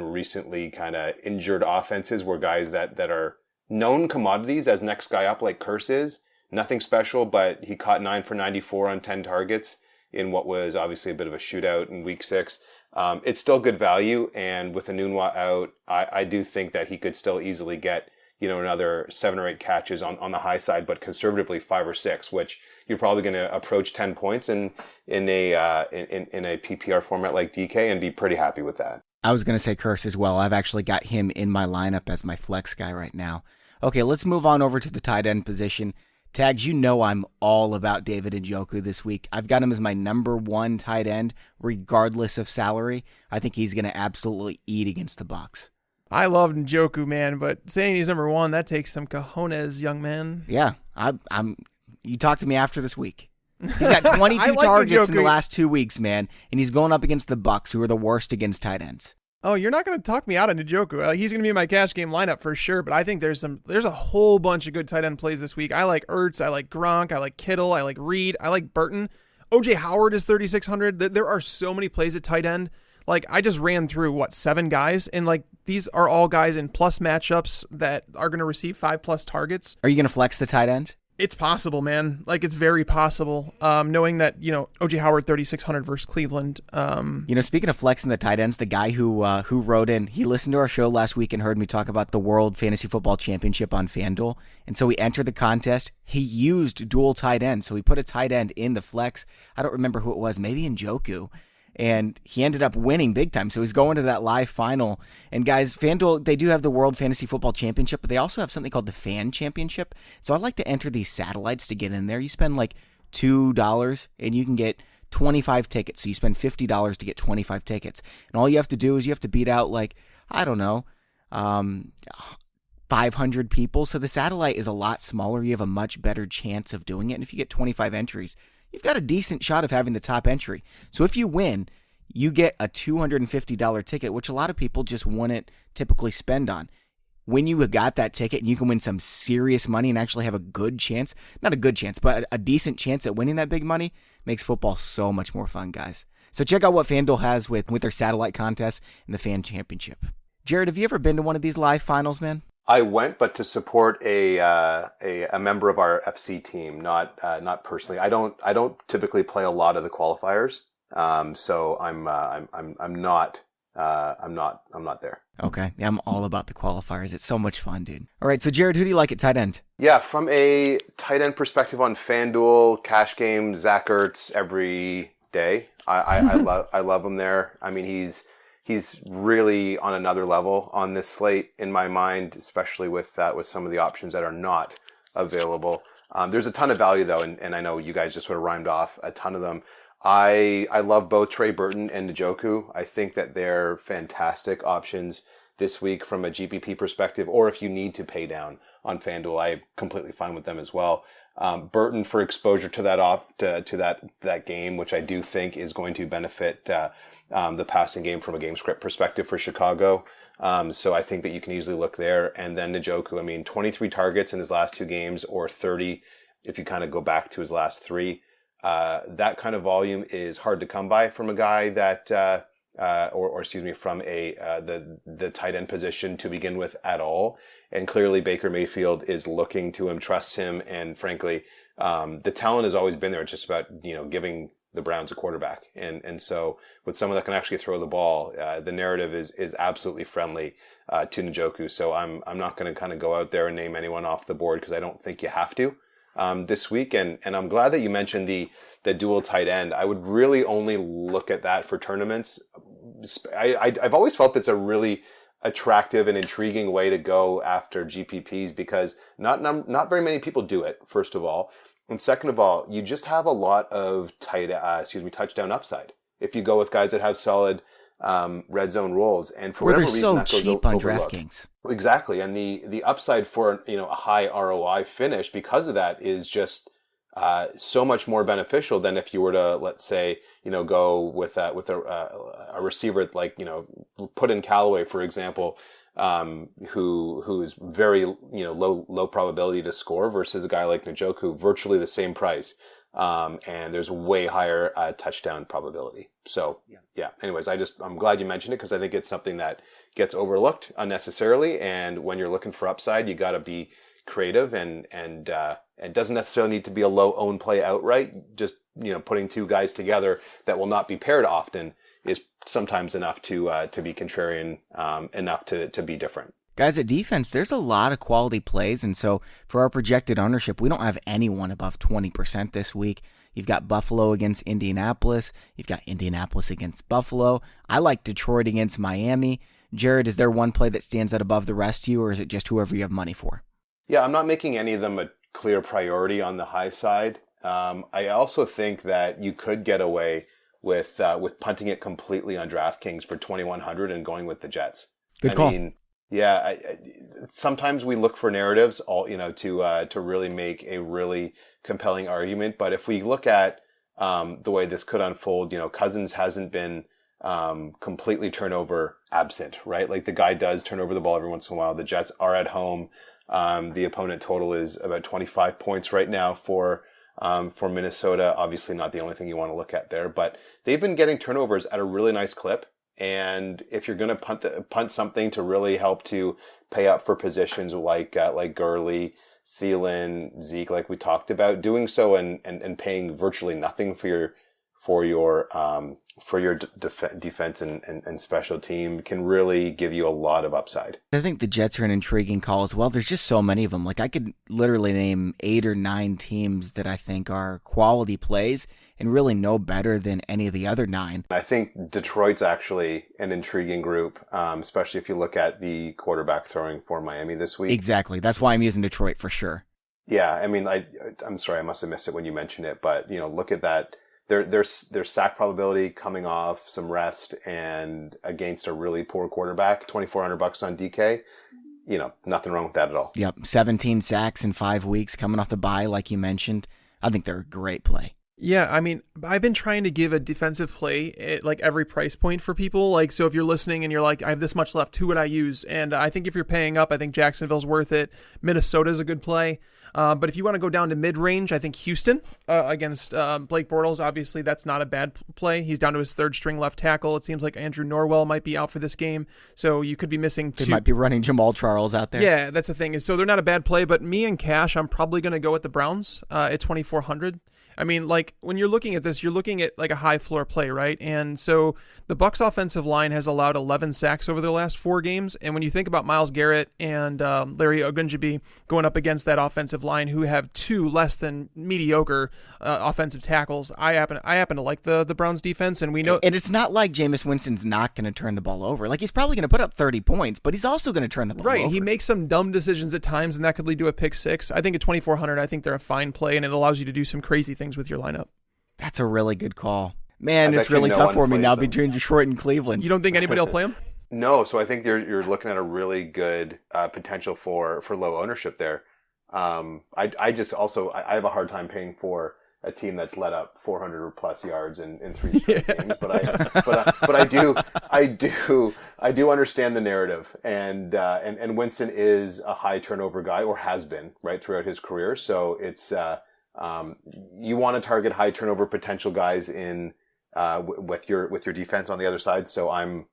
recently kind of injured offenses where guys that are known commodities as next guy up, like Kearse is, nothing special, but he caught 9 for 94 on 10 targets in what was obviously a bit of a shootout in week 6. It's still good value, and with Enunwa out, I do think that he could still easily get, another 7 or 8 catches on the high side, but conservatively 5 or 6, which you're probably going to approach 10 points in a PPR format like DK and be pretty happy with that. I was going to say Kearse as well. I've actually got him in my lineup as my flex guy right now. Okay, let's move on over to the tight end position. Tags, I'm all about David Njoku this week. I've got him as my number 1 tight end, regardless of salary. I think he's going to absolutely eat against the Bucs. I love Njoku, man, but saying he's number 1, that takes some cojones, young man. Yeah, I'm. You talk to me after this week. He's got 22 targets in the last 2 weeks, man, and he's going up against the Bucs, who are the worst against tight ends. Oh, you're not going to talk me out of Njoku. He's going to be in my cash game lineup for sure, but I think there's a whole bunch of good tight end plays this week. I like Ertz, I like Gronk, I like Kittle, I like Reed, I like Burton. OJ Howard is 3,600. There are so many plays at tight end. Like, I just ran through, 7 guys, and these are all guys in plus matchups that are going to receive 5+ targets. Are you going to flex the tight end? It's possible, man. It's very possible. Knowing that, OJ Howard 3,600 versus Cleveland. Speaking of flexing the tight ends, the guy who wrote in, he listened to our show last week and heard me talk about the World Fantasy Football Championship on FanDuel. And so he entered the contest. He used dual tight ends. So he put a tight end in the flex. I don't remember who it was, maybe Njoku. And he ended up winning big time. So he's going to that live final. And guys, FanDuel, they do have the World Fantasy Football Championship, but they also have something called the Fan Championship. So I like to enter these satellites to get in there. You spend $2 and you can get 25 tickets. So you spend $50 to get 25 tickets. And all you have to do is you have to beat out 500 people. So the satellite is a lot smaller. You have a much better chance of doing it. And if you get 25 entries, you've got a decent shot of having the top entry. So if you win, you get a $250 ticket, which a lot of people just wouldn't typically spend on. When you got that ticket and you can win some serious money and actually have a good chance, not a good chance, but a decent chance at winning that big money, makes football so much more fun, guys. So check out what FanDuel has with their satellite contests and the Fan Championship. Jared, have you ever been to one of these live finals, man? I went, but to support a member of our FC team, not personally. I don't typically play a lot of the qualifiers, so I'm not there. Okay, yeah, I'm all about the qualifiers. It's so much fun, dude. All right, so Jared, who do you like at tight end? Yeah, from a tight end perspective on FanDuel, cash game, Zach Ertz every day. I love him there. I mean, he's really on another level on this slate in my mind, especially with some of the options that are not available. There's a ton of value though, and I know you guys just sort of rhymed off a ton of them. I love both Trey Burton and Njoku. I think that they're fantastic options this week from a GPP perspective, or if you need to pay down on FanDuel, I'm completely fine with them as well. Burton for exposure to that game, which I do think is going to benefit the passing game from a game script perspective for Chicago. So I think that you can easily look there. And then Njoku, I mean, 23 targets in his last 2 games, or 30 if you kind of go back to his last 3. That kind of volume is hard to come by from a guy that, from the tight end position to begin with at all. And clearly Baker Mayfield is looking to him, trusts him. And frankly, the talent has always been there. It's just about, giving the Browns a quarterback. And so with someone that can actually throw the ball, the narrative is absolutely friendly, to Njoku. So I'm not going to kind of go out there and name anyone off the board because I don't think you have to. This week, and I'm glad that you mentioned the dual tight end. I would really only look at that for tournaments. I've always felt it's a really attractive and intriguing way to go after GPPs because not very many people do it, first of all. And second of all, you just have a lot of touchdown upside if you go with guys that have solid red zone roles, and for whatever reason that goes cheap on overlooked. DraftKings. Exactly, and the upside for a high ROI finish because of that is just so much more beneficial than if you were to, let's say, go with a receiver like put in Callaway, for example, who is very low probability to score versus a guy like Njoku, virtually the same price. And there's way higher touchdown probability. So yeah. Anyways, I'm glad you mentioned it because I think it's something that gets overlooked unnecessarily. And when you're looking for upside, you got to be creative and it doesn't necessarily need to be a low own play outright. Just putting two guys together that will not be paired often is sometimes enough to be contrarian, enough to be different. Guys, at defense, there's a lot of quality plays, and so for our projected ownership, we don't have anyone above 20% this week. You've got Buffalo against Indianapolis. You've got Indianapolis against Buffalo. I like Detroit against Miami. Jared, is there one play that stands out above the rest to you, or is it just whoever you have money for? Yeah, I'm not making any of them a clear priority on the high side. I also think that you could get away with punting it completely on DraftKings for 2,100 and going with the Jets. Good call. I mean, yeah, sometimes we look for narratives, to really make a really compelling argument. But if we look at the way this could unfold, Cousins hasn't been completely turnover absent, right? Like the guy does turn over the ball every once in a while. The Jets are at home. The opponent total is about 25 points right now for Minnesota. Obviously, not the only thing you want to look at there, but they've been getting turnovers at a really nice clip. And if you're going to punt something to really help to pay up for positions like Gurley, Thielen, Zeke, like we talked about, doing so and paying virtually nothing for your defense and special team can really give you a lot of upside. I think the Jets are an intriguing call as well. There's just so many of them. Like I could literally name 8 or 9 teams that I think are quality plays and really no better than any of the other 9. I think Detroit's actually an intriguing group, especially if you look at the quarterback throwing for Miami this week. Exactly. That's why I'm using Detroit for sure. Yeah, I mean, I'm sorry, I must have missed it when you mentioned it, but look at that. Their sack probability coming off some rest and against a really poor quarterback, $2,400 on DK. Nothing wrong with that at all. Yep, 17 sacks in 5 weeks coming off the bye, like you mentioned. I think they're a great play. Yeah, I mean, I've been trying to give a defensive play at like every price point for people. Like, so if you're listening and you're like, I have this much left, who would I use? And I think if you're paying up, I think Jacksonville's worth it. Minnesota's a good play. But if you want to go down to mid-range, I think Houston against Blake Bortles, obviously that's not a bad play. He's down to his third string left tackle. It seems like Andrew Norwell might be out for this game. So you could be missing 2. They might be running Jamal Charles out there. Yeah, that's the thing. So they're not a bad play, but me and cash, I'm probably going to go with the Browns at 2,400. I mean, like when you're looking at this, you're looking at like a high floor play, right? And so the Bucs offensive line has allowed 11 sacks over their last 4 games. And when you think about Myles Garrett and Larry Ogunjobi going up against that offensive line, who have 2 less than mediocre offensive tackles, I happen to like the Browns defense, and we know. And it's not like Jameis Winston's not going to turn the ball over. Like he's probably going to put up 30 points, but he's also going to turn the ball over. Right, he makes some dumb decisions at times, and that could lead to a pick 6. I think at 2,400, I think they're a fine play, and it allows you to do some crazy things with your lineup. That's a really good call. Man, it's really tough for me now between Detroit and Cleveland. You don't think anybody will play him? No, so I think you're looking at a really good potential for low ownership there. I just also I have a hard time paying for a team that's let up 400 or plus yards in 3 straight games, but I do understand the narrative, and Winston is a high turnover guy, or has been, right, throughout his career. So it's you want to target high turnover potential guys in with your defense on the other side. So I'm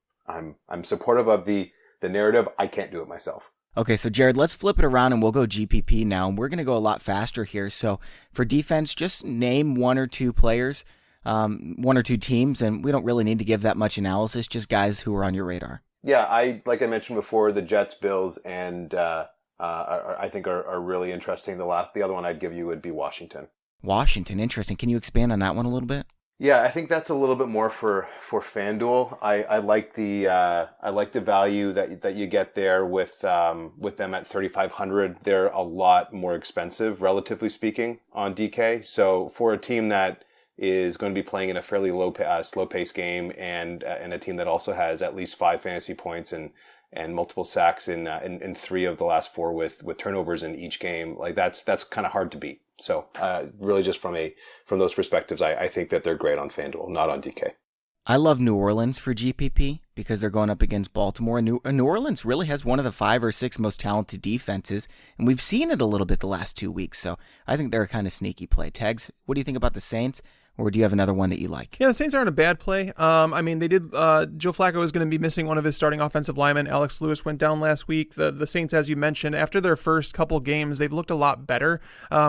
supportive of the narrative. I can't do it myself. Okay, so Jared, let's flip it around and we'll go GPP now, and we're going to go a lot faster here. So for defense, just name 1 or 2 players, 1 or 2 teams, and we don't really need to give that much analysis, just guys who are on your radar. Yeah, like I mentioned before, the Jets, Bills, and I think are really interesting. The other one I'd give you would be Washington. Washington. Interesting. Can you expand on that one a little bit? Yeah, I think that's a little bit more for FanDuel. I like the value that you get there with them at 3,500. They're a lot more expensive, relatively speaking, on DK. So for a team that is going to be playing in a fairly slow pace game, and a team that also has at least 5 fantasy points and multiple sacks in 3 of the last 4 with turnovers in each game, like that's kind of hard to beat. So really just from those perspectives, I think that they're great on FanDuel, not on DK. I love New Orleans for GPP because they're going up against Baltimore. New Orleans really has one of the 5 or 6 most talented defenses, and we've seen it a little bit the last 2 weeks. So I think they're a kind of sneaky play. Tegs, what do you think about the Saints? Or do you have another one that you like? Yeah, the Saints aren't a bad play. I mean, they did. Joe Flacco is going to be missing one of his starting offensive linemen. Alex Lewis went down last week. The Saints, as you mentioned, after their first couple games, they've looked a lot better.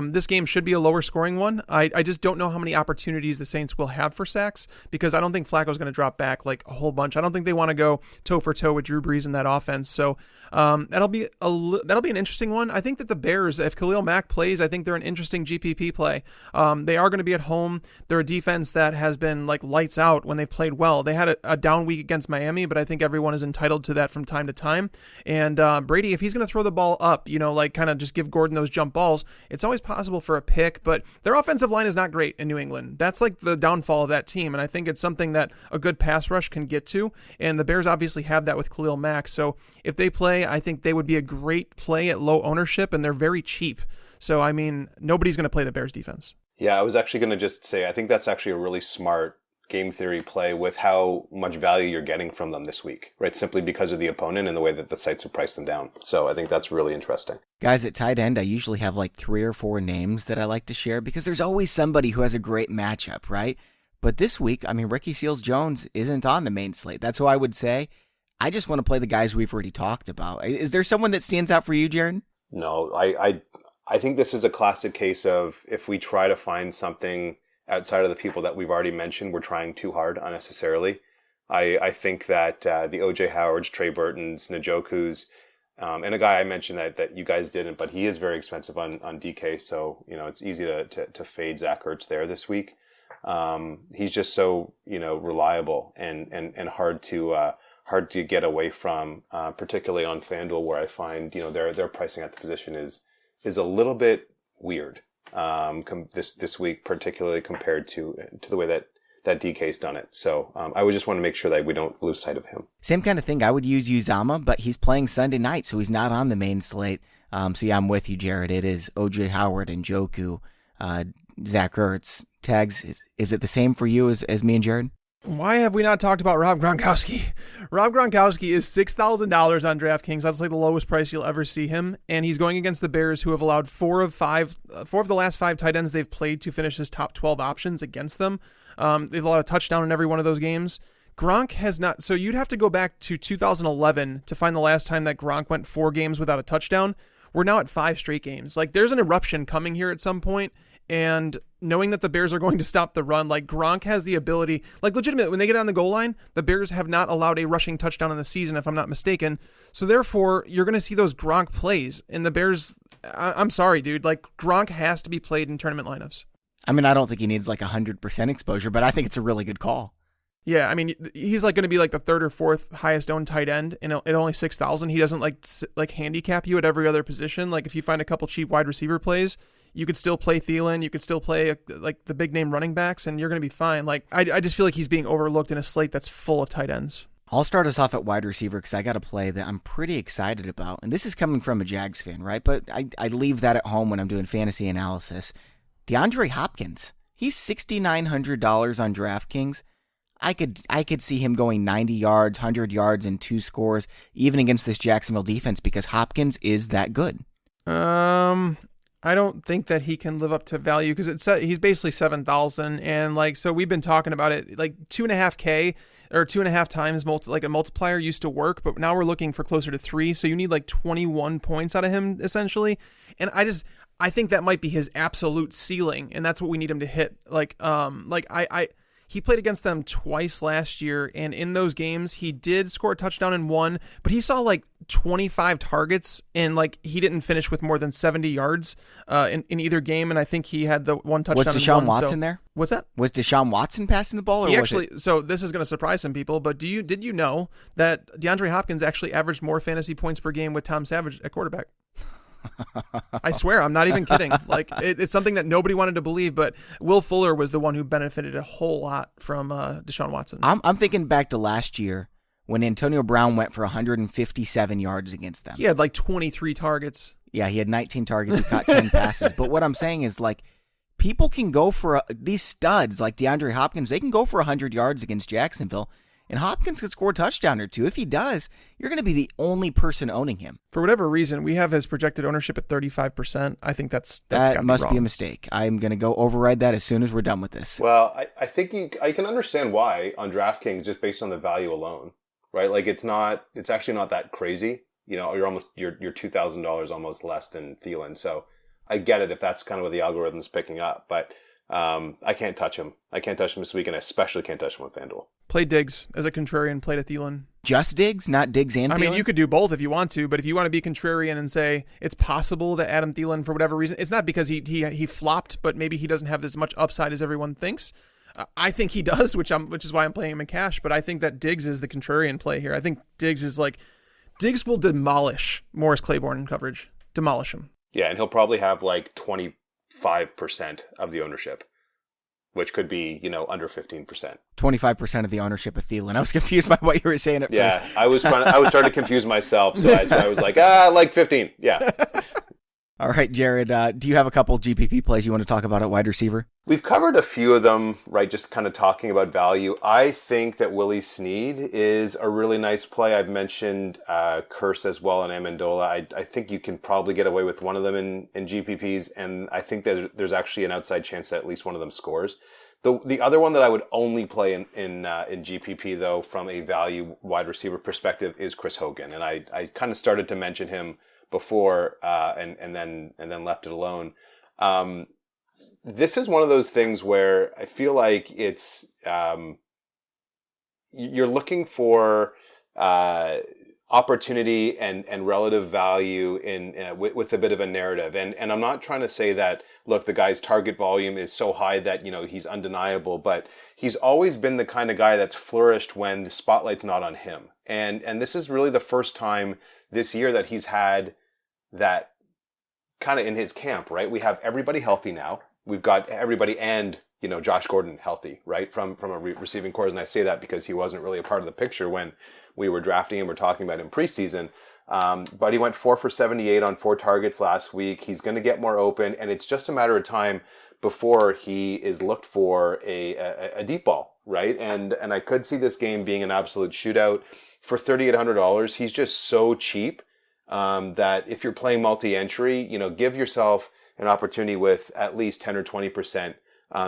This game should be a lower scoring one. I just don't know how many opportunities the Saints will have for sacks, because I don't think Flacco's going to drop back like a whole bunch. I don't think they want to go toe for toe with Drew Brees in that offense. So that'll be an interesting one. I think that the Bears, if Khalil Mack plays, I think they're an interesting GPP play. They are going to be at home. They're a defense that has been like lights out when they've played well. They had a down week against Miami, but I think everyone is entitled to that from time to time. And Brady, if he's going to throw the ball up, like kind of just give Gordon those jump balls, it's always possible for a pick. But their offensive line is not great in New England. That's like the downfall of that team. And I think it's something that a good pass rush can get to. And the Bears obviously have that with Khalil Mack. So if they play, I think they would be a great play at low ownership, and they're very cheap. So, I mean, nobody's going to play the Bears defense. Yeah, I was actually going to just say, I think that's actually a really smart game theory play with how much value you're getting from them this week, right? Simply because of the opponent and the way that the sites have priced them down. So I think that's really interesting. Guys, at tight end, I usually have like 3 or 4 names that I like to share because there's always somebody who has a great matchup, right? But this week, I mean, Ricky Seals-Jones isn't on the main slate. That's who I would say. I just want to play the guys we've already talked about. Is there someone that stands out for you, Jared? No, I think this is a classic case of if we try to find something outside of the people that we've already mentioned, we're trying too hard unnecessarily. I think that the O.J. Howards, Trey Burtons, Njoku's, and a guy I mentioned that you guys didn't, but he is very expensive on DK, so it's easy to fade Zach Ertz there this week. He's just so reliable and hard to get away from, particularly on FanDuel, where I find their pricing at the position is a little bit weird this week, particularly compared to the way that DK's done it. So I would just want to make sure that we don't lose sight of him. Same kind of thing. I would use Uzama, but he's playing Sunday night, so he's not on the main slate. So yeah, I'm with you, Jared. It is O.J. Howard and Njoku, Zach Ertz. Tags, is it the same for you as me and Jared? Why have we not talked about Rob Gronkowski? Rob Gronkowski is $6,000 on DraftKings. That's like the lowest price you'll ever see him. And he's going against the Bears, who have allowed 4 of the last 5 tight ends they've played to finish his top 12 options against them. They've allowed a touchdown in every one of those games. Gronk has not. So you'd have to go back to 2011 to find the last time that Gronk went 4 games without a touchdown. We're now at 5 straight games. Like, there's an eruption coming here at some point. And knowing that the Bears are going to stop the run, like, Gronk has the ability, like, legitimately, when they get on the goal line, the Bears have not allowed a rushing touchdown in the season, if I'm not mistaken. So therefore, you're going to see those Gronk plays. And the Bears, I'm sorry, dude, like, Gronk has to be played in tournament lineups. I mean, I don't think he needs like 100% exposure, but I think it's a really good call. Yeah, I mean, he's like going to be like the 3rd or 4th highest owned tight end at only 6,000. He doesn't like handicap you at every other position. Like, if you find a couple cheap wide receiver plays, you could still play Thielen. You could still play like the big name running backs, and you're going to be fine. Like, I just feel like he's being overlooked in a slate that's full of tight ends. I'll start us off at wide receiver because I got a play that I'm pretty excited about. And this is coming from a Jags fan, right? But I leave that at home when I'm doing fantasy analysis. DeAndre Hopkins. He's $6,900 on DraftKings. I could see him going 90 yards, 100 yards, and 2 scores, even against this Jacksonville defense, because Hopkins is that good. I don't think that he can live up to value because he's basically 7,000, and like, so we've been talking about it, like 2.5K or 2.5 times like a multiplier used to work, but now we're looking for closer to 3. So you need like 21 points out of him essentially, and I think that might be his absolute ceiling, and that's what we need him to hit. He played against them twice last year, and in those games, he did score a touchdown in one, but he saw like 25 targets, and like he didn't finish with more than 70 yards in either game, and I think he had the one touchdown. Was Deshaun Watson there? What's that? Was Deshaun Watson passing the ball? Or He was actually, it? so this is going to surprise some people, but did you know that DeAndre Hopkins actually averaged more fantasy points per game with Tom Savage at quarterback? I swear, I'm not even kidding. Like it's something that nobody wanted to believe, but Will Fuller was the one who benefited a whole lot from Deshaun Watson. I'm thinking back to last year when Antonio Brown went for 157 yards against them. He had like 23 targets. Yeah, he had 19 targets. He caught 10 passes. But what I'm saying is, like, people can go for these studs like DeAndre Hopkins. They can go for 100 yards against Jacksonville. And Hopkins could score a touchdown or two. If he does, you're going to be the only person owning him. For whatever reason, we have his projected ownership at 35%. I think that must be a mistake. I'm going to go override that as soon as we're done with this. Well, I think I can understand why on DraftKings just based on the value alone, right? Like it's actually not that crazy. You know, you're $2,000 almost less than Thielen. So I get it if that's kind of what the algorithm's picking up, but I can't touch him. I can't touch him this week, and I especially can't touch him on FanDuel. Play Diggs as a contrarian, play to Thielen. Just Diggs, not Diggs and Thielen? I mean, you could do both if you want to, but if you want to be contrarian and say it's possible that Adam Thielen, for whatever reason, it's not because he flopped, but maybe he doesn't have as much upside as everyone thinks. I think he does, which is why I'm playing him in cash, but I think that Diggs is the contrarian play here. I think Diggs will demolish Morris Claiborne in coverage. Demolish him. Yeah, and he'll probably have like 25% of the ownership, which could be, under 15%. 25% of the ownership of Thielen. I was confused by what you were saying at first. Yeah, I was starting to confuse myself, so I was like, like 15. Yeah. All right, Jared, do you have a couple GPP plays you want to talk about at wide receiver? We've covered a few of them, right, just kind of talking about value. I think that Willie Snead is a really nice play. I've mentioned Curse as well and Amendola. I think you can probably get away with one of them in GPPs, and I think that there's actually an outside chance that at least one of them scores. The other one that I would only play in GPP, though, from a value wide receiver perspective is Chris Hogan, and I kind of started to mention him before and then left it alone. This is one of those things where I feel like it's you're looking for opportunity and relative value with a bit of a narrative, and I'm not trying to say that look, the guy's target volume is so high that he's undeniable, but he's always been the kind of guy that's flourished when the spotlight's not on him, and this is really the first time this year that he's had that kind of in his camp, right? We have everybody healthy now. We've got everybody and, Josh Gordon healthy, right? From a receiving corps. And I say that because he wasn't really a part of the picture when we were drafting him or talking about him preseason. But he went 4 for 78 on 4 targets last week. He's going to get more open, and it's just a matter of time before he is looked for a deep ball, right? And I could see this game being an absolute shootout. For $3,800, he's just so cheap that if you're playing multi-entry, give yourself an opportunity with at least 10 or 20%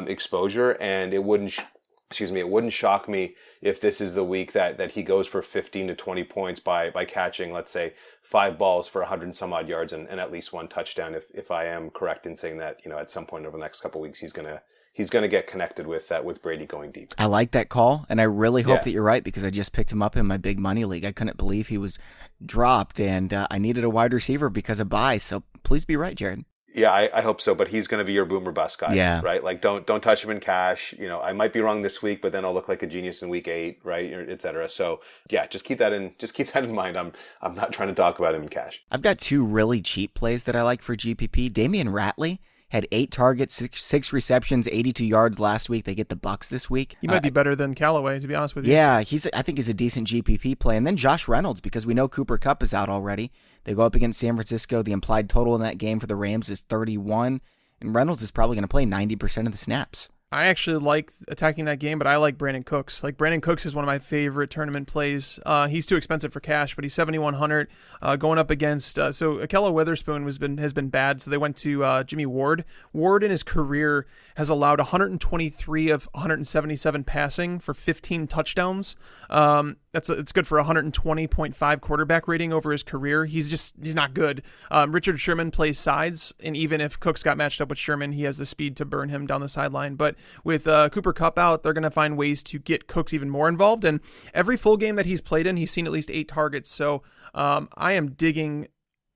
exposure, and it wouldn't shock me if this is the week that he goes for 15 to 20 points by catching, let's say, 5 balls for 100 and some odd yards and at least 1 touchdown. If I am correct in saying that, at some point over the next couple of weeks, he's gonna get connected with Brady going deep. I like that call, and I really hope that you're right because I just picked him up in my big money league. I couldn't believe he was dropped, and I needed a wide receiver because of buy. So please be right, Jared. Yeah, I hope so, but he's going to be your boomer bust guy, right? Like, don't touch him in cash. I might be wrong this week, but then I'll look like a genius in week 8, right, et cetera. So yeah, just keep that in mind. I'm not trying to talk about him in cash. I've got 2 really cheap plays that I like for GPP. Damian Ratley had 8 targets, 6 receptions, 82 yards last week. They get the Bucks this week. He might be better than Callaway, to be honest with you. Yeah, I think he's a decent GPP play. And then Josh Reynolds, because we know Cooper Kupp is out already. They go up against San Francisco. The implied total in that game for the Rams is 31, and Reynolds is probably going to play 90% of the snaps. I actually like attacking that game, but I like Brandon Cooks. Like, Brandon Cooks is one of my favorite tournament plays. He's too expensive for cash, but he's 7,100 going up against. So Akello Witherspoon has been bad. So they went to Jimmy Ward. Ward in his career has allowed 123 of 177 passing for 15 touchdowns. It's good for 120.5 quarterback rating over his career. He's not good. Richard Sherman plays sides, and even if Cooks got matched up with Sherman, he has the speed to burn him down the sideline. But with Cooper Kupp out, they're going to find ways to get Cooks even more involved. And every full game that he's played in, he's seen at least 8 targets. So I am digging,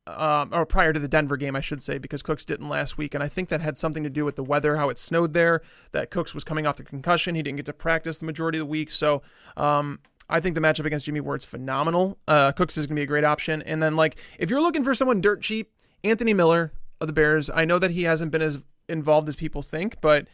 or prior to the Denver game, I should say, because Cooks didn't last week. And I think that had something to do with the weather, how it snowed there, that Cooks was coming off the concussion. He didn't get to practice the majority of the week. So I think the matchup against Jimmy Ward's phenomenal. Cooks is going to be a great option. And then, like, if you're looking for someone dirt cheap, Anthony Miller of the Bears. I know that he hasn't been as involved as people think, but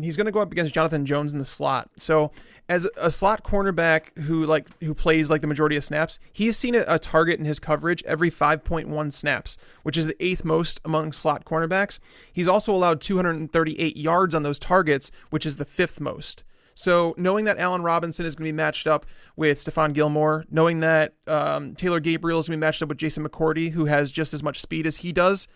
he's going to go up against Jonathan Jones in the slot. So as a slot cornerback who plays like the majority of snaps, he's seen a target in his coverage every 5.1 snaps, which is the 8th most among slot cornerbacks. He's also allowed 238 yards on those targets, which is the 5th most. So knowing that Allen Robinson is going to be matched up with Stephon Gilmore, knowing that Taylor Gabriel is going to be matched up with Jason McCourty, who has just as much speed as he does,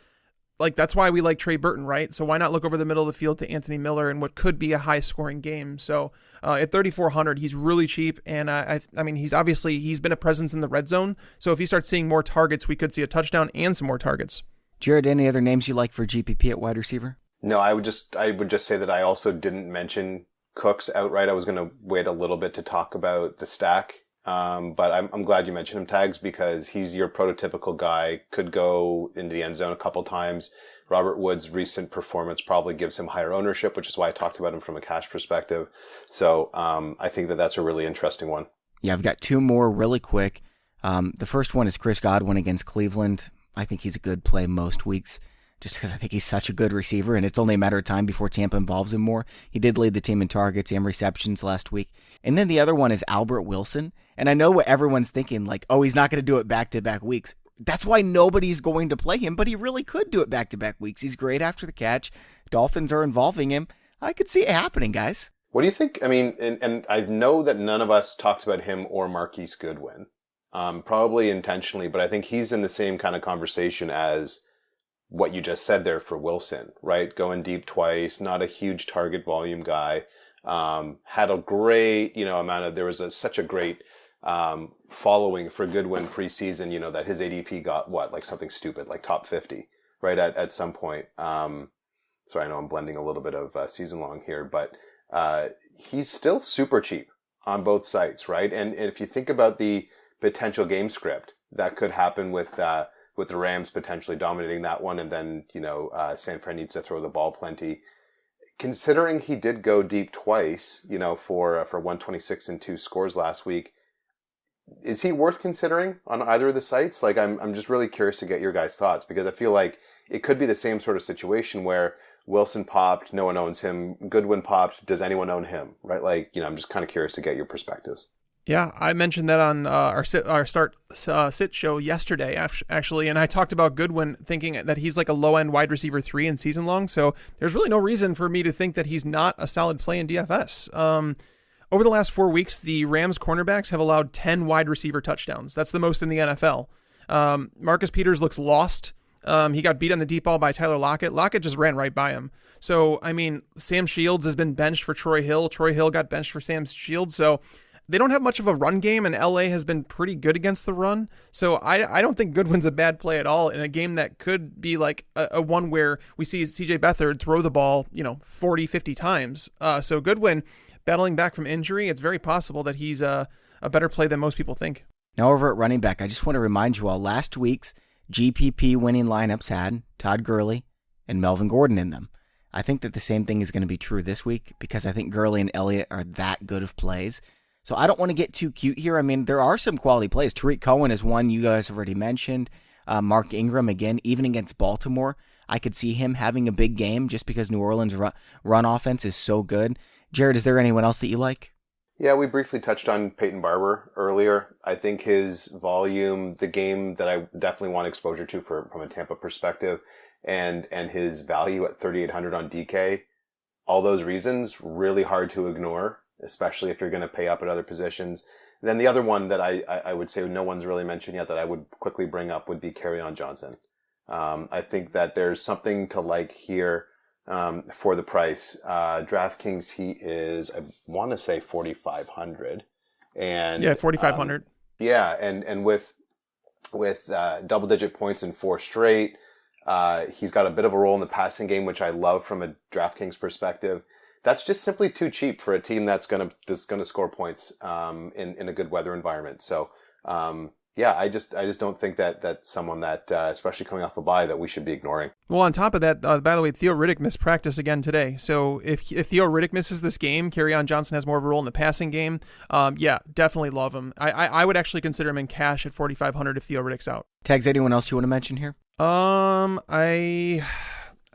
like, that's why we like Trey Burton, right? So why not look over the middle of the field to Anthony Miller in what could be a high-scoring game? So at 3,400, he's really cheap, and I mean, he's been a presence in the red zone. So if he starts seeing more targets, we could see a touchdown and some more targets. Jared, any other names you like for GPP at wide receiver? No, I would just say that I also didn't mention Cooks outright. I was going to wait a little bit to talk about the stack. But I'm glad you mentioned him, Tags, because he's your prototypical guy, could go into the end zone a couple times. Robert Woods' recent performance probably gives him higher ownership, which is why I talked about him from a cash perspective. So, I think that that's a really interesting one. Yeah, I've got 2 more really quick. The first one is Chris Godwin against Cleveland. I think he's a good play most weeks, just because I think he's such a good receiver, and it's only a matter of time before Tampa involves him more. He did lead the team in targets and receptions last week. And then the other one is Albert Wilson. And I know what everyone's thinking, like, oh, he's not going to do it back-to-back weeks. That's why nobody's going to play him, but he really could do it back-to-back weeks. He's great after the catch. Dolphins are involving him. I could see it happening, guys. What do you think? I mean, and I know that none of us talked about him or Marquise Goodwin, probably intentionally, but I think he's in the same kind of conversation as what you just said there for Wilson, right? Going deep twice, not a huge target volume guy. Had a great, there was such a great, following for Goodwin preseason, that his ADP got like something stupid, like top 50, right? At some point. Sorry, I know I'm blending a little bit of season long here, but, he's still super cheap on both sites, right? And if you think about the potential game script that could happen with the Rams potentially dominating that one, and then, San Fran needs to throw the ball plenty. Considering he did go deep twice, for 126 and 2 scores last week, is he worth considering on either of the sites? Like, I'm just really curious to get your guys' thoughts, because I feel like it could be the same sort of situation where Wilson popped, no one owns him. Goodwin popped, does anyone own him? Right? Like, I'm just kind of curious to get your perspectives. Yeah, I mentioned that on our start sit show yesterday, actually, and I talked about Goodwin, thinking that he's like a low-end wide receiver 3 in season long, so there's really no reason for me to think that he's not a solid play in DFS. Over the last 4 weeks, the Rams cornerbacks have allowed 10 wide receiver touchdowns. That's the most in the NFL. Marcus Peters looks lost. He got beat on the deep ball by Tyler Lockett. Lockett just ran right by him. So, I mean, Sam Shields has been benched for Troy Hill. Troy Hill got benched for Sam Shields, so they don't have much of a run game, and LA has been pretty good against the run. So I don't think Goodwin's a bad play at all in a game that could be like a one where we see CJ Beathard throw the ball, 40, 50 times. So Goodwin battling back from injury, it's very possible that he's a better play than most people think. Now over at running back, I just want to remind you all, last week's GPP winning lineups had Todd Gurley and Melvin Gordon in them. I think that the same thing is going to be true this week, because I think Gurley and Elliott are that good of plays. So I don't want to get too cute here. I mean, there are some quality plays. Tariq Cohen is one you guys have already mentioned. Mark Ingram, again, even against Baltimore, I could see him having a big game just because New Orleans' run offense is so good. Jared, is there anyone else that you like? Yeah, we briefly touched on Peyton Barber earlier. I think his volume, the game that I definitely want exposure to from a Tampa perspective, and his value at 3,800 on DK, all those reasons, really hard to ignore, especially if you're going to pay up at other positions. Then the other one that I would say no one's really mentioned yet that I would quickly bring up would be Kerryon Johnson. I think that there's something to like here for the price. DraftKings, he is, I want to say 4,500. And yeah, 4,500. And with double-digit points in 4 straight, he's got a bit of a role in the passing game, which I love from a DraftKings perspective. that's just simply too cheap for a team that's gonna score points in a good weather environment. So yeah, I just don't think that that's someone that, especially coming off a bye, that we should be ignoring. Well, on top of that, by the way, Theo Riddick missed practice again today. So if Theo Riddick misses this game, Kerryon Johnson has more of a role in the passing game. Yeah, definitely love him. I would actually consider him in cash at 4,500 if Theo Riddick's out. Tags, anyone else you want to mention here? I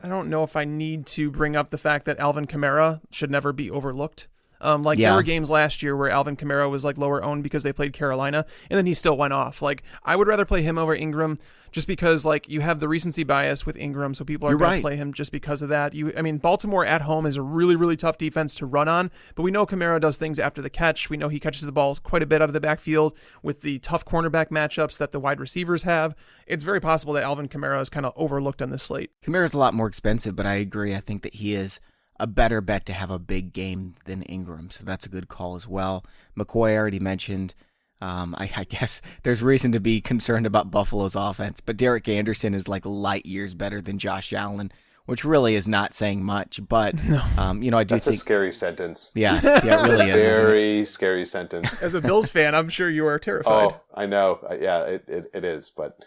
don't know if I need to bring up the fact that Alvin Kamara should never be overlooked. There were games last year where Alvin Kamara was like lower owned because they played Carolina, and then he still went off. Like, I would rather play him over Ingram just because like you have the recency bias with Ingram, so people are going to play him just because of that. Baltimore at home is a really, really tough defense to run on, but we know Kamara does things after the catch. We know he catches the ball quite a bit out of the backfield with the tough cornerback matchups that the wide receivers have. It's very possible that Alvin Kamara is kind of overlooked on this slate. Kamara's a lot more expensive, but I agree. I think that he is a better bet to have a big game than Ingram, so that's a good call as well. McCoy I already mentioned. I guess there's reason to be concerned about Buffalo's offense, but Derek Anderson is like light years better than Josh Allen, which really is not saying much. But I do That's think a scary sentence. Yeah, it really is. Very scary sentence. As a Bills fan, I'm sure you are terrified. Oh, I know. Yeah, it is. But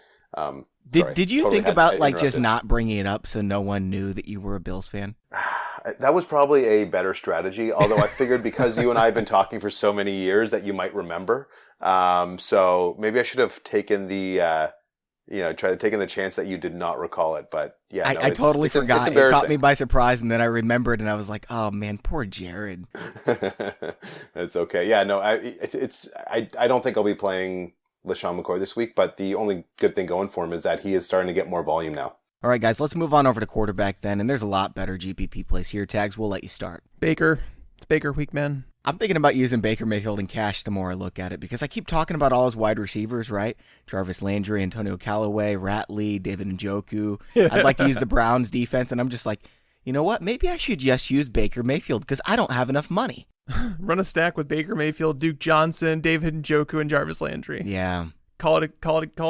did you think about like just not bringing it up so no one knew that you were a Bills fan? That was probably a better strategy, although I figured because you and I have been talking for so many years that you might remember. So maybe I should have taken the, taken the chance that you did not recall it. But yeah, I totally forgot. It caught me by surprise, and then I remembered, and I was like, "Oh man, poor Jared." That's okay. Yeah, no, I don't think I'll be playing LeSean McCoy this week, but the only good thing going for him is that he is starting to get more volume now. All right, guys, let's move on over to quarterback then, and there's a lot better GPP plays here. Tags, we'll let you start. Baker. It's Baker week, man. I'm thinking about using Baker Mayfield in cash the more I look at it, because I keep talking about all his wide receivers, right? Jarvis Landry, Antonio Callaway, Ratley, David Njoku. I'd like to use the Browns defense, and I'm just like, you know what? Maybe I should just use Baker Mayfield, because I don't have enough money. Run a stack with Baker Mayfield, Duke Johnson, David Njoku, and Jarvis Landry. Yeah. Call it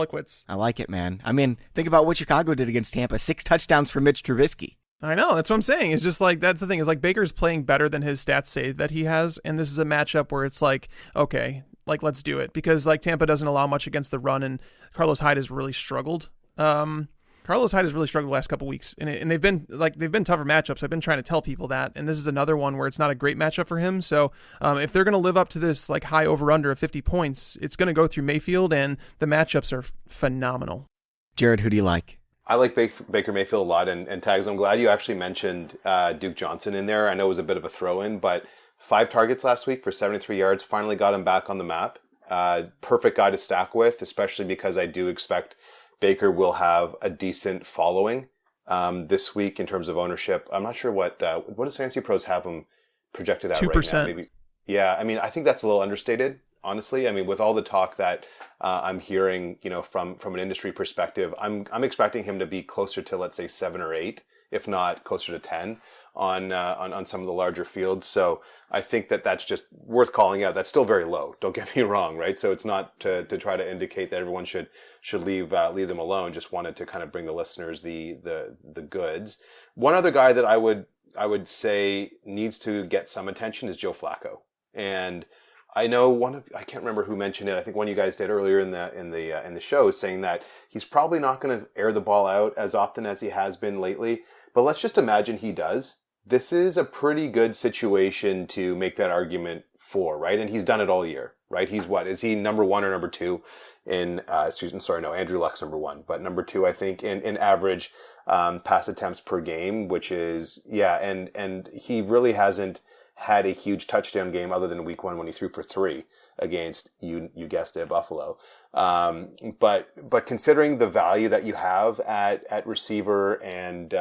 quits. I like it, man. I mean, think about what Chicago did against Tampa. 6 touchdowns for Mitch Trubisky. I know. That's what I'm saying. It's just like, that's the thing. Is like Baker's playing better than his stats say that he has. And this is a matchup where it's like, okay, like let's do it. Because like Tampa doesn't allow much against the run, and Carlos Hyde has really struggled. Carlos Hyde has really struggled the last couple weeks, and they've been tougher matchups. I've been trying to tell people that, and this is another one where it's not a great matchup for him. So if they're going to live up to this like high over/under of 50 points, it's going to go through Mayfield, and the matchups are phenomenal. Jared, who do you like? I like Baker Mayfield a lot, and Tags, I'm glad you actually mentioned Duke Johnson in there. I know it was a bit of a throw-in, but 5 targets last week for 73 yards, finally got him back on the map. Perfect guy to stack with, especially because I do expect Baker will have a decent following this week in terms of ownership. I'm not sure what does Fantasy Pros have him projected at 2%. Right now. Maybe, yeah. I mean, I think that's a little understated, honestly. I mean, with all the talk that I'm hearing, from an industry perspective, I'm expecting him to be closer to, let's say, 7 or 8, if not closer to 10 on some of the larger fields. So I think that's just worth calling out. That's still very low. Don't get me wrong, right? So it's not to try to indicate that everyone should leave them alone. Just wanted to kind of bring the listeners the goods. One other guy that I would say needs to get some attention is Joe Flacco. And I know I can't remember who mentioned it. I think one of you guys did earlier in the show, saying that he's probably not going to air the ball out as often as he has been lately. But let's just imagine he does. This is a pretty good situation to make that argument for, right? And he's done it all year, right? Is he number 1 or number 2 in, Andrew Luck's number 1, but number 2, I think, in average pass attempts per game, which is, and he really hasn't had a huge touchdown game other than week 1 when he threw for 3 against, you guessed it, Buffalo. But considering the value that you have at receiver, and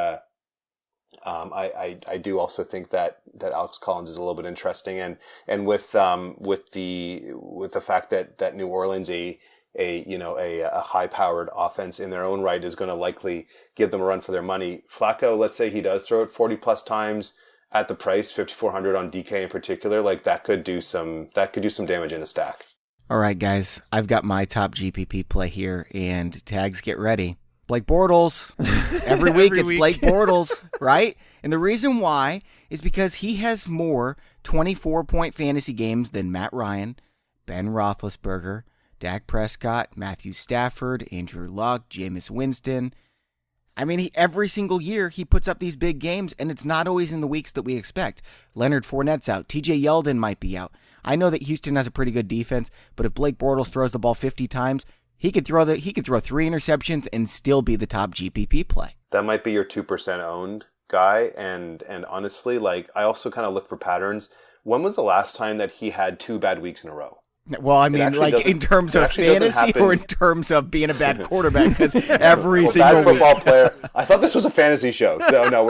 I do also think that Alex Collins is a little bit interesting, and with the fact that New Orleans a high powered offense in their own right is going to likely give them a run for their money. Flacco, let's say he does throw it 40 plus times at the price 5,400 on DK in particular, like that could do some damage in a stack. All right, guys, I've got my top GPP play here, and Tags, get ready. Blake Bortles. Every week Every it's week. Blake Bortles, right? And the reason why is because he has more 24-point fantasy games than Matt Ryan, Ben Roethlisberger, Dak Prescott, Matthew Stafford, Andrew Luck, Jameis Winston. I mean, every single year he puts up these big games, and it's not always in the weeks that we expect. Leonard Fournette's out. TJ Yeldon might be out. I know that Houston has a pretty good defense, but if Blake Bortles throws the ball 50 times, he could throw 3 interceptions and still be the top GPP play. That might be your 2% owned guy. And honestly, like, I also kind of look for patterns. When was the last time that he had 2 bad weeks in a row? Well, I mean, like in terms of fantasy or in terms of being a bad quarterback, because every single bad football player. I thought this was a fantasy show, so no,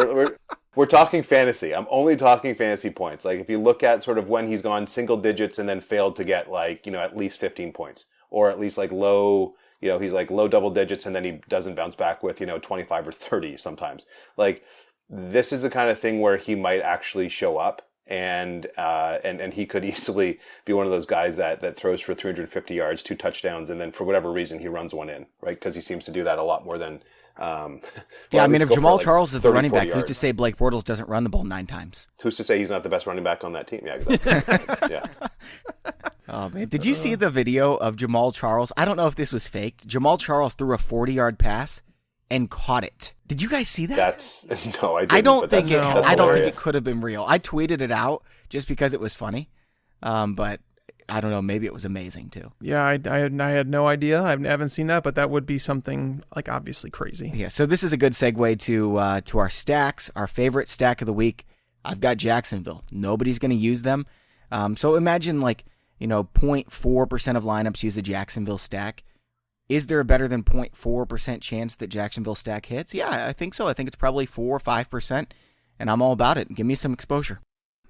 we're talking fantasy. I'm only talking fantasy points. Like if you look at sort of when he's gone single digits and then failed to get like at least 15 points, or at least like low, he's like low double digits and then he doesn't bounce back with 25 or 30 sometimes. Like this is the kind of thing where he might actually show up. And he could easily be one of those guys that throws for 350 yards, 2 touchdowns, and then for whatever reason he runs one in, right? Because he seems to do that a lot more than. I mean, if Jamal Charles is the running back, yards. Who's to say Blake Bortles doesn't run the ball 9 times? Who's to say he's not the best running back on that team? Yeah, exactly. Yeah. Oh man, did you see the video of Jamal Charles? I don't know if this was fake. Jamal Charles threw a 40-yard pass and caught it. Did you guys see that? No, I didn't. I don't think it could have been real. I tweeted it out just because it was funny, but I don't know. Maybe it was amazing too. Yeah, I had no idea. I haven't seen that, but that would be something like obviously crazy. Yeah. So this is a good segue to our stacks. Our favorite stack of the week. I've got Jacksonville. Nobody's going to use them. So imagine 0.4% of lineups use a Jacksonville stack. Is there a better than 0.4% chance that Jacksonville stack hits? Yeah, I think so. I think it's probably 4 or 5%, and I'm all about it. Give me some exposure.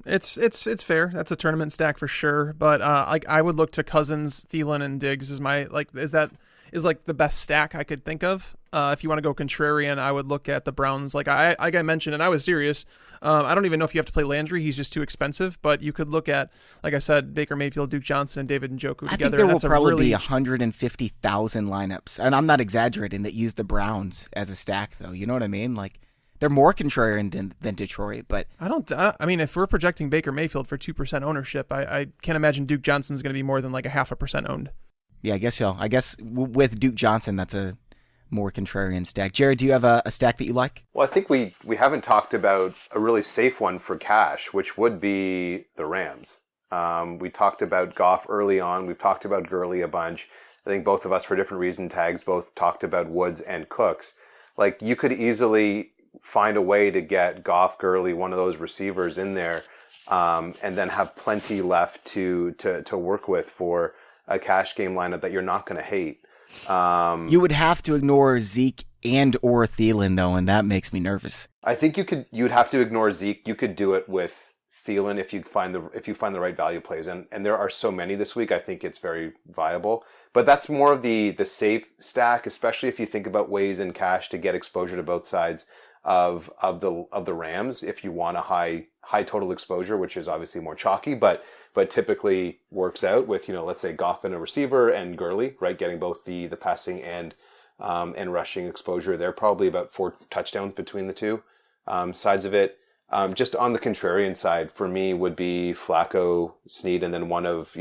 It's fair. That's a tournament stack for sure. But I would look to Cousins, Thielen, and Diggs is the best stack I could think of. If you want to go contrarian, I would look at the Browns. Like I mentioned, and I was serious. I don't even know if you have to play Landry. He's just too expensive. But you could look at, like I said, Baker Mayfield, Duke Johnson, and David Njoku together. I think there will probably be 150,000 lineups. And I'm not exaggerating that use the Browns as a stack, though. You know what I mean? Like, they're more contrarian than Detroit. But I mean, if we're projecting Baker Mayfield for 2% ownership, I can't imagine Duke Johnson's going to be more than like a 0.5% owned. Yeah, I guess so. I guess with Duke Johnson, that's a more contrarian stack. Jared, do you have a stack that you like? Well, I think we haven't talked about a really safe one for cash, which would be the Rams. We talked about Goff early on. We've talked about Gurley a bunch. I think both of us, for different reason tags, both talked about Woods and Cooks. Like, you could easily find a way to get Goff, Gurley, one of those receivers in there, and then have plenty left to work with for a cash game lineup that you're not going to hate. You would have to ignore Zeke and or Thielen, though, and that makes me nervous. I think you'd have to ignore Zeke. You could do it with Thielen if you find the right value plays, and there are so many this week. I think it's very viable. But that's more of the safe stack, especially if you think about ways in cash to get exposure to both sides of the Rams. If you want a high total exposure, which is obviously more chalky, but typically works out with, let's say Goff and a receiver and Gurley, right? Getting both the passing and rushing exposure. They're probably about 4 touchdowns between the two sides of it. Just on the contrarian side, for me, would be Flacco, Snead, and then one of,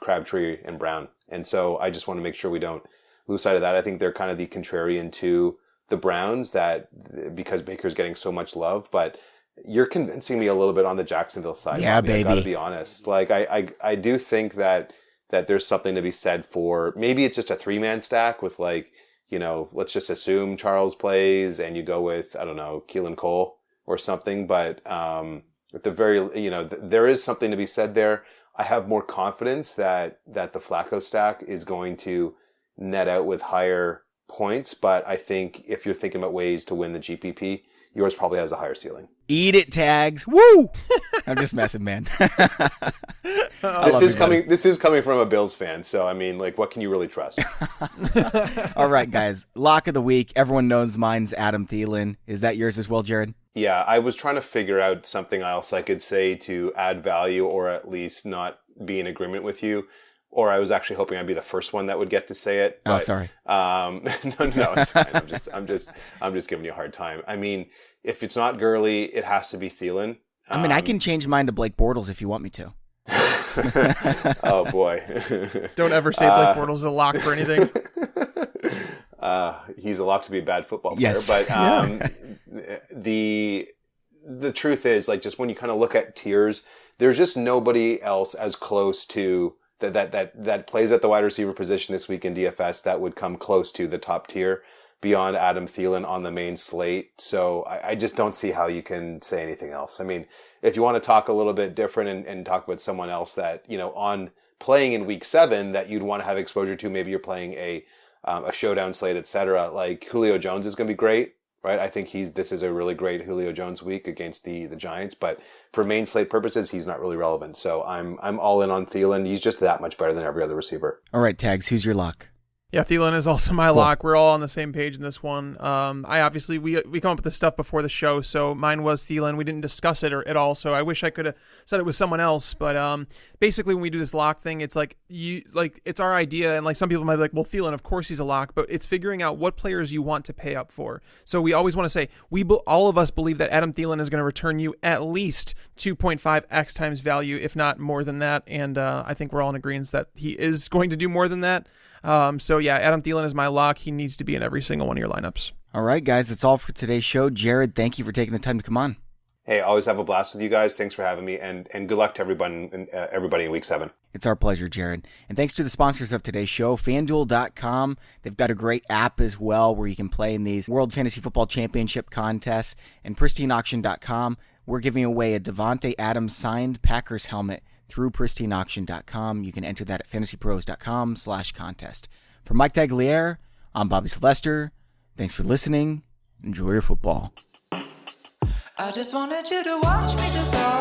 Crabtree and Brown. And so I just want to make sure we don't lose sight of that. I think they're kind of the contrarian to the Browns, that because Baker's getting so much love, but you're convincing me a little bit on the Jacksonville side. Yeah, Bobby. baby. I gotta be honest. Like I do think that there's something to be said for, maybe it's just a 3-man stack with let's just assume Charles plays and you go with, I don't know, Keelan Cole or something. But at the very, there is something to be said there. I have more confidence that the Flacco stack is going to net out with higher points, but I think if you're thinking about ways to win the GPP, yours probably has a higher ceiling. Eat it, tags. Woo! I'm just messing, man. This is coming from a Bills fan, so I mean, what can you really trust? All right, guys. Lock of the week. Everyone knows mine's Adam Thielen. Is that yours as well, Jared? Yeah, I was trying to figure out something else I could say to add value or at least not be in agreement with you. or I was actually hoping I'd be the first one that would get to say it. But, sorry. No, it's fine. I'm just giving you a hard time. I mean, if it's not Gurley, it has to be Thielen. I mean, I can change mine to Blake Bortles if you want me to. Oh boy. Don't ever say Blake Bortles is a lock for anything. He's a lock to be a bad football player. Yes. But the truth is, like, just when you kind of look at tiers, there's just nobody else as close to that plays at the wide receiver position this week in DFS that would come close to the top tier beyond Adam Thielen on the main slate. So I just don't see how you can say anything else. I mean, if you want to talk a little bit different and talk about someone else that, you know, on playing in week 7 that you'd want to have exposure to, maybe you're playing a showdown slate, etc. Like Julio Jones is going to be great, right? I think this is a really great Julio Jones week against the Giants, but for main slate purposes, he's not really relevant. So I'm all in on Thielen. He's just that much better than every other receiver. All right, Tags, who's your lock? Yeah, Thielen is also my lock. We're all on the same page in this one. I obviously, we come up with this stuff before the show, so mine was Thielen. We didn't discuss it at all, so I wish I could have said it was someone else. But basically, when we do this lock thing, it's like it's our idea, and like some people might be like, well, Thielen, of course he's a lock, but it's figuring out what players you want to pay up for. So we always want to say all of us believe that Adam Thielen is going to return you at least 2.5x times value, if not more than that. And I think we're all in agreement that he is going to do more than that. So yeah, Adam Thielen is my lock. He needs to be in every single one of your lineups. All right, guys, that's all for today's show. Jared, thank you for taking the time to come on. Hey, always have a blast with you guys. Thanks for having me, and good luck to everybody in week 7. It's our pleasure, Jared. And thanks to the sponsors of today's show, FanDuel.com. They've got a great app as well where you can play in these World Fantasy Football Championship contests. And PristineAuction.com, we're giving away a Devontae Adams signed Packers helmet through PristineAuction.com. You can enter that at FantasyPros.com/contest. For Mike Tagliere, I'm Bobby Sylvester. Thanks for listening. Enjoy your football. I just wanted you to watch me dissolve.